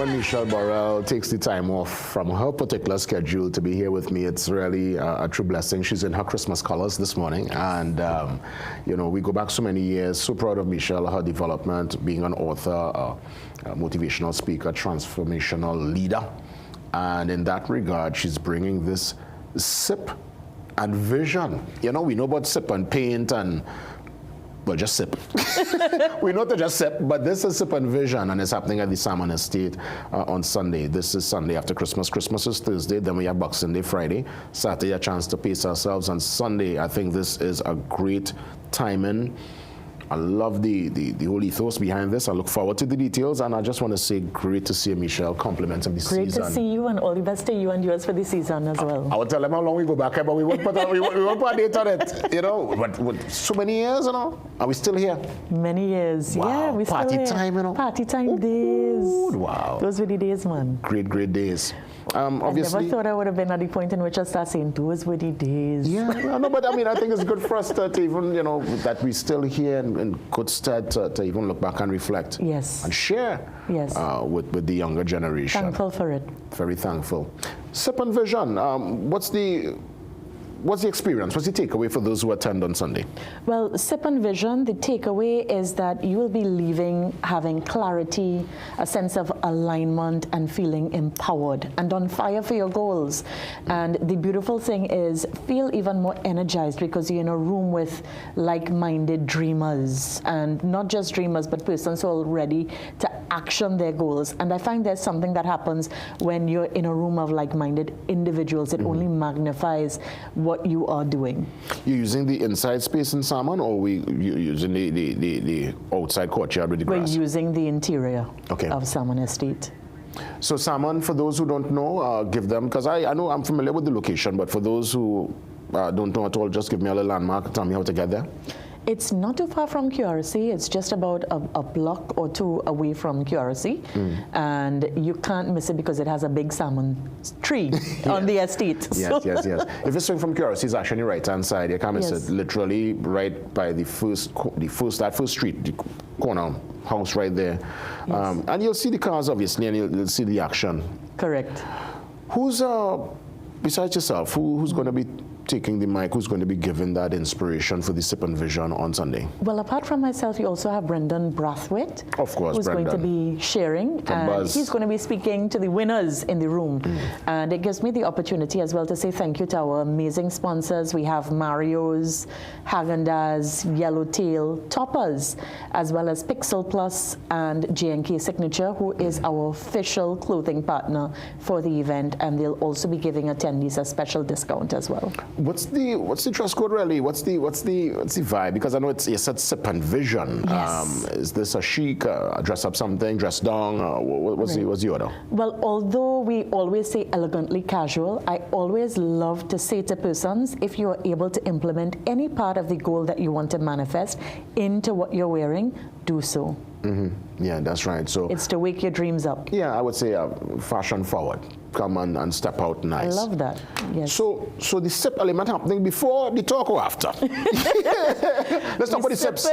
Michelle Burrell takes the time off from her particular schedule to be here with me. It's really a true blessing. She's in her Christmas colors this morning, and you know, we go back so many years. So proud of Michelle, her development, being an author, a motivational speaker, transformational leader, and in that regard, she's bringing this sip and vision. You know, we know about sip and paint and, well, just sip. We know to just sip, but this is Sip and Vision, and it's happening at the Salmon Estate on Sunday. This is Sunday after Christmas. Christmas is Thursday, then we have Boxing Day Friday. Saturday, a chance to pace ourselves. On Sunday, I think this is a great timing. I love the whole ethos behind this. I look forward to the details, and I just want to say great to see Michelle, compliments of the season. Great to see you, and all the best to you and yours for the season as well. I will tell them how long we go back here, but we won't put a date on it, you know. But so many years, you know, are we still here? Many years, wow. Yeah. We Party still here. Time, you know. Party time days. Wow. Those were the days, man. Great, great days. Obviously, I never thought I would have been at the point in which I started saying those were the days. Yeah, no, but I mean, I think it's good for us to even, you know, that we're still here in good stead to even look back and reflect. Yes. And share. Yes. With the younger generation. Thankful for it. Very thankful. Sip and Vision, what's the experience? What's the takeaway for those who attend on Sunday? Well, Sip and Vision, the takeaway is that you will be leaving having clarity, a sense of alignment, and feeling empowered and on fire for your goals. And the beautiful thing is, feel even more energized because you're in a room with like-minded dreamers, and not just dreamers, but persons who are ready to action their goals. And I find there's something that happens when you're in a room of like-minded individuals. It only magnifies what you are doing. You're using the inside space in Salmon, or you using the outside courtyard with the grass? We're using the interior of Salmon Estate. So Salmon, for those who don't know, give them, because I know I'm familiar with the location, but for those who don't know at all, just give me a little landmark, tell me how to get there. It's not too far from QRC. It's just about a block or two away from QRC. And you can't miss it because it has a big salmon tree on the estate. Yes. If you're swing from QRC, it's actually on the right-hand side. You can't miss it. Literally right by that first street, the corner house right there. And you'll see the cars, obviously, and you'll see the action. Correct. Who's, besides yourself, who's going to be taking the mic, who's going to be giving that inspiration for the Sip and Vision on Sunday? Well, apart from myself, you also have Brendan Brathwaite. Of course, who's going to be sharing. And he's going to be speaking to the winners in the room. And it gives me the opportunity as well to say thank you to our amazing sponsors. We have Mario's, Haagen-Dazs, Yellowtail, Toppers, as well as Pixel Plus and J&K Signature, who is our official clothing partner for the event. And they'll also be giving attendees a special discount as well. What's the dress code really? What's the vibe? Because I know you said Sip and Vision. Yes. Is this a chic, dress up something, dress down? What's the order? Well, although we always say elegantly casual, I always love to say to persons, if you are able to implement any part of the goal that you want to manifest into what you're wearing, do so. Yeah, that's right. So it's to wake your dreams up. Yeah, I would say fashion forward. Come on and step out nice. I love that. Yes. So the sip element happening before the talk or after? Let's talk about the sips.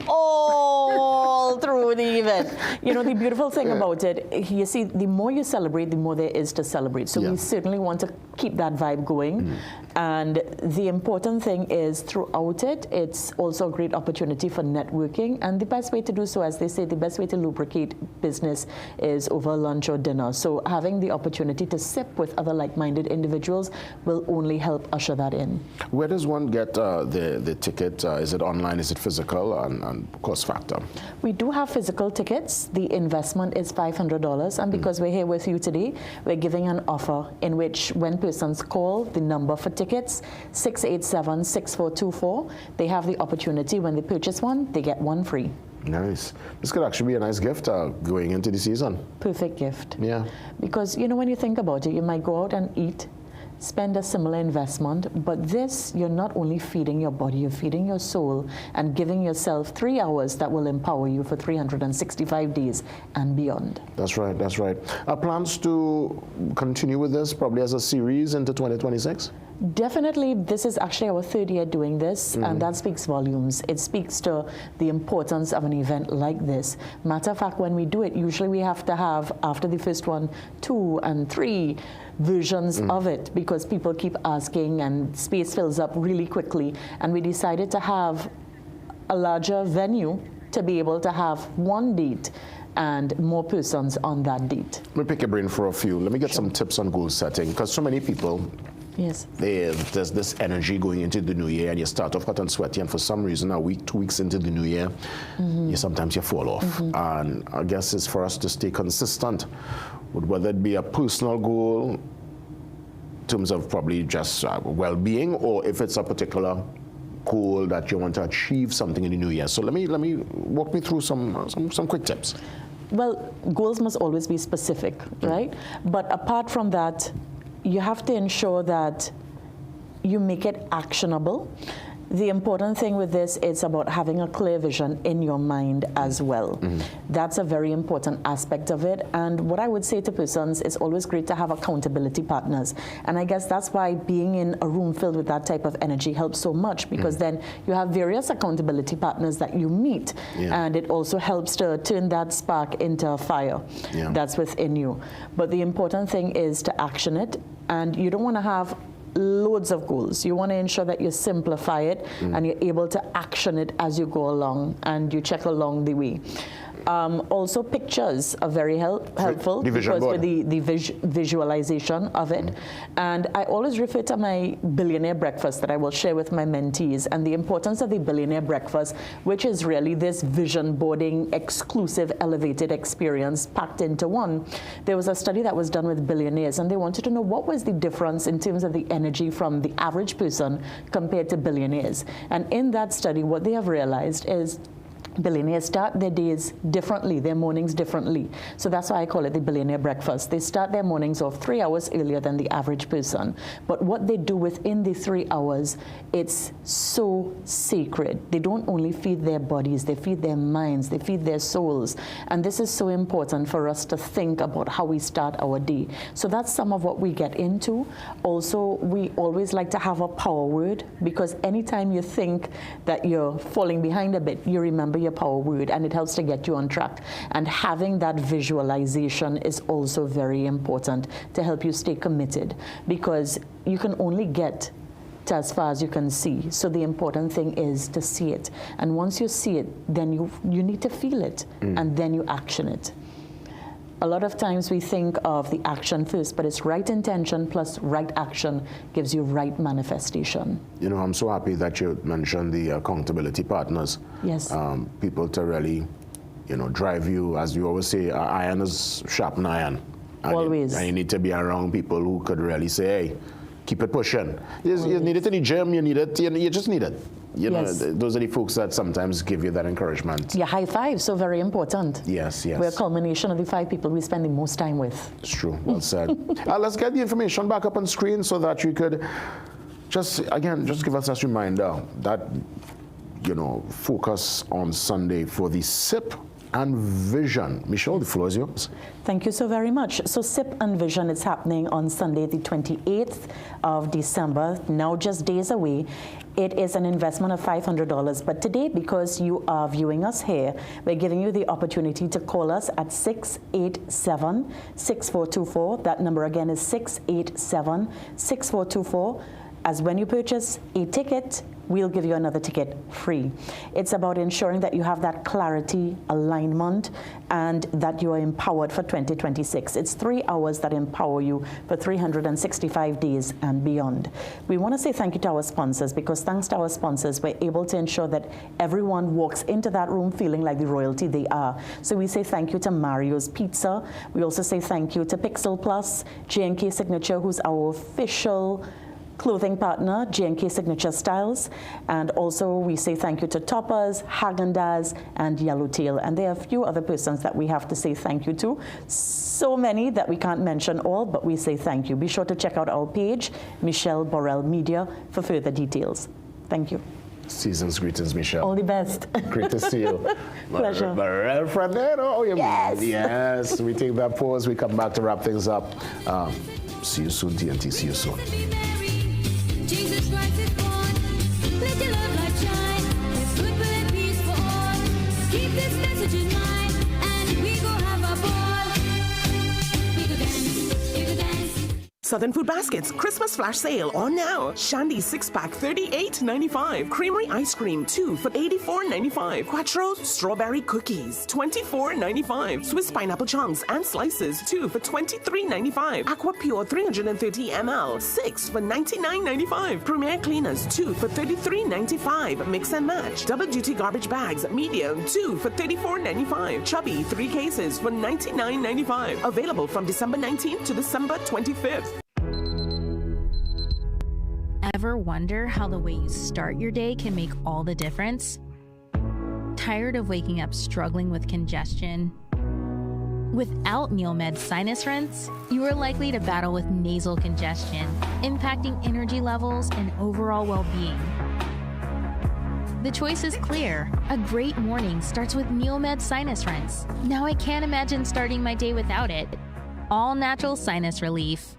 All through the event. You know, the beautiful thing about it, you see, the more you celebrate, the more there is to celebrate. So we certainly want to keep that vibe going. And the important thing is throughout it, it's also a great opportunity for networking. And the best way to do so, as they say, the best way to lubricate business is over lunch or dinner. So having the opportunity to sip with other like-minded individuals will only help usher that in. Where does one get the ticket? Is it online? Is it physical? And cost factor? We do have physical tickets. The investment is $500. And because we're here with you today, we're giving an offer in which when persons call the number for tickets, 687-6424, they have the opportunity when they purchase one, they get one free. Nice. This could actually be a nice gift going into the season. Perfect gift. Yeah. Because, you know, when you think about it, you might go out and eat, spend a similar investment, but this, you're not only feeding your body, you're feeding your soul and giving yourself 3 hours that will empower you for 365 days and beyond. That's right, that's right. Are plans to continue with this probably as a series into 2026? Definitely, this is actually our third year doing this, and that speaks volumes. It speaks to the importance of an event like this. Matter of fact, when we do it, usually we have to have, after the first one, 2 and 3 versions of it, because people keep asking and space fills up really quickly. And we decided to have a larger venue to be able to have one date and more persons on that date. Let me pick your brain for a few. Let me get some tips on goal setting, because so many people, yes, there's this energy going into the new year, and you start off hot and sweaty, and for some reason, a week, 2 weeks into the new year, sometimes you fall off. And I guess it's for us to stay consistent with whether it be a personal goal in terms of probably just well-being, or if it's a particular goal that you want to achieve something in the new year. So let me walk me through some quick tips. Well, goals must always be specific, right? But apart from that, you have to ensure that you make it actionable. The important thing with this is about having a clear vision in your mind as well. That's a very important aspect of it. And what I would say to persons, it's always great to have accountability partners. And I guess that's why being in a room filled with that type of energy helps so much, because then you have various accountability partners that you meet. And it also helps to turn that spark into a fire that's within you. But the important thing is to action it. And you don't want to have loads of goals. You want to ensure that you simplify it and you're able to action it as you go along and you check along the way. Also, pictures are very helpful because with the visualization of it. And I always refer to my billionaire breakfast that I will share with my mentees, and the importance of the billionaire breakfast, which is really this vision boarding, exclusive, elevated experience packed into one. There was a study that was done with billionaires, and they wanted to know what was the difference in terms of the energy from the average person compared to billionaires. And in that study, what they have realized is Billionaires start their days differently, their mornings differently. So that's why I call it the billionaire breakfast. They start their mornings off 3 hours earlier than the average person. But what they do within the 3 hours, it's so sacred. They don't only feed their bodies, they feed their minds, they feed their souls. And this is so important for us to think about how we start our day. So that's some of what we get into. Also, we always like to have a power word, because anytime you think that you're falling behind a bit, you remember your power word, and it helps to get you on track. And having that visualization is also very important to help you stay committed, because you can only get to as far as you can see. So the important thing is to see it. And once you see it, then you need to feel it, and then you action it. A lot of times we think of the action first, but it's right intention plus right action gives you right manifestation. You know, I'm so happy that you mentioned the accountability partners. Yes. People to really, you know, drive you, as you always say, iron is sharpen iron. Always. And you need to be around people who could really say, hey, keep it pushing. You need it in the gym, you need it, you just need it. You know, those are the folks that sometimes give you that encouragement. Yeah, high five, so very important. Yes, yes. We're a culmination of the 5 people we spend the most time with. It's true, well said. Let's get the information back up on screen so that you could just give us a reminder that, you know, focus on Sunday for the SIP and Vision. Michelle, the floor is yours. Thank you so very much. So SIP and Vision is happening on Sunday, the 28th of December, now just days away. It is an investment of $500, but today, because you are viewing us here, we're giving you the opportunity to call us at 687-6424. That number again is 687-6424. As when you purchase a ticket, we'll give you another ticket free. It's about ensuring that you have that clarity, alignment, and that you are empowered for 2026. It's 3 hours that empower you for 365 days and beyond. We want to say thank you to our sponsors, because thanks to our sponsors, we're able to ensure that everyone walks into that room feeling like the royalty they are. So we say thank you to Mario's Pizza. We also say thank you to Pixel Plus, J&K Signature, who's our official clothing partner, J&K Signature Styles. And also we say thank you to Toppers, Häagen-Dazs, and Yellowtail. And there are a few other persons that we have to say thank you to. So many that we can't mention all, but we say thank you. Be sure to check out our page, Michelle Borrell Media, for further details. Thank you. Season's greetings, Michelle. All the best. Great to see you. Pleasure. Yes, we take that pause. We come back to wrap things up. See you soon, TNT. See you soon. Jesus Christ is born. Let your love light shine. There's goodwill and peace for all. Keep this message in mind, and we go have a ball. We go dance, we go dance. Southern Food Baskets Christmas flash sale on now. Shandy 6-pack $38.95. Creamery ice cream 2 for $84.95. Quattro strawberry cookies $24.95. Swiss pineapple chunks and slices 2 for $23.95. Aqua Pure 330 ml 6 for $99.95. Premier cleaners 2 for $33.95. Mix and match double duty garbage bags medium 2 for $34.95. Chubby 3 cases for $99.95. Available from December 19th to December 25th. Ever wonder how the way you start your day can make all the difference? Tired of waking up struggling with congestion? Without NeoMed Sinus Rinse, you are likely to battle with nasal congestion, impacting energy levels and overall well-being. The choice is clear. A great morning starts with NeoMed Sinus Rinse. Now I can't imagine starting my day without it. All natural sinus relief.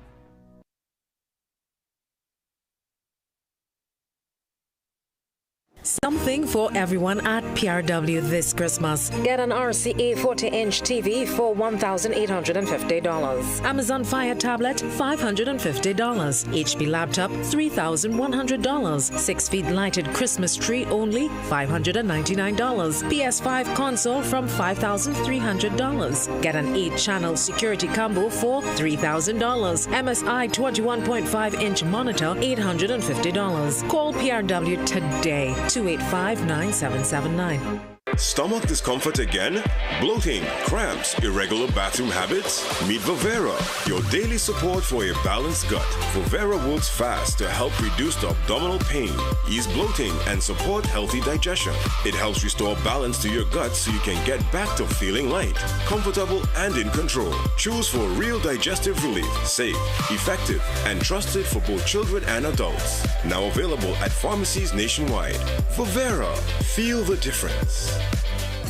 Something for everyone at PRW this Christmas. Get an RCA 40-inch TV for $1,850. Amazon Fire tablet, $550. HP laptop, $3,100. 6-feet lighted Christmas tree only, $599. PS5 console from $5,300. Get an 8-channel security combo for $3,000. MSI 21.5-inch monitor, $850. Call PRW today. 285-9779. Stomach discomfort again? Bloating, cramps, irregular bathroom habits? Meet Vivera, your daily support for a balanced gut. Vivera works fast to help reduce the abdominal pain, ease bloating, and support healthy digestion. It helps restore balance to your gut so you can get back to feeling light, comfortable, and in control. Choose for real digestive relief, safe, effective, and trusted for both children and adults. Now available at pharmacies nationwide. Vivera, feel the difference.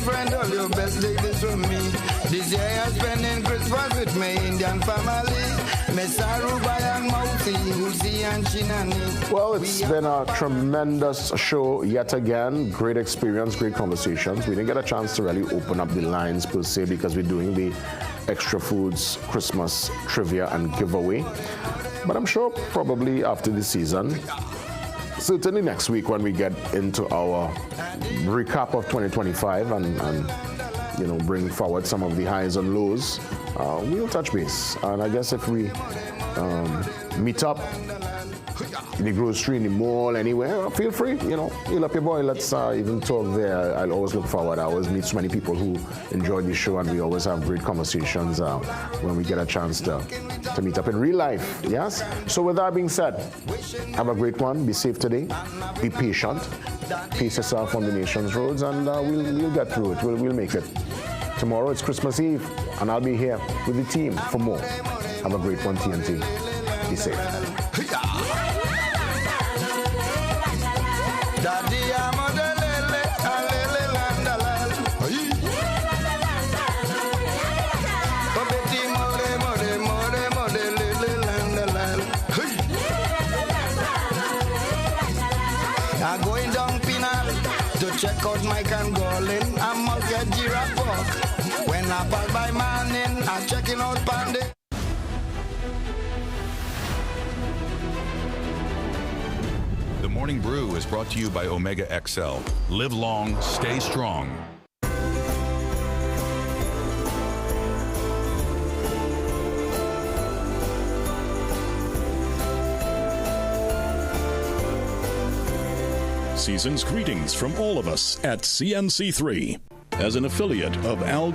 Friend, all your best ladies from me. This year I'm spending Christmas with my Indian family. Well, it's been a tremendous show yet again. Great experience, great conversations. We didn't get a chance to really open up the lines per se because we're doing the Extra Foods Christmas trivia and giveaway. But I'm sure probably after the season, certainly next week when we get into our recap of 2025 and you know, bring forward some of the highs and lows, we'll touch base. And I guess if we meet up in the grocery, in the mall, anywhere, feel free, you know, heal up your boy. Let's even talk there. I'll always look forward. I always meet so many people who enjoy the show, and we always have great conversations when we get a chance to meet up in real life. Yes? So with that being said, have a great one. Be safe today. Be patient. Pace yourself on the nation's roads, and we'll get through it. We'll make it. Tomorrow it's Christmas Eve, and I'll be here with the team for more. Have a great one, TNT. Be safe. I'm going down Pinal to check out Mike and Golin. I must get giraffe walk. When I pass by Manning, I'm checking out Pandy. The Morning Brew is brought to you by Omega XL. Live long, stay strong. Season's greetings from all of us at CNC3. As an affiliate of Al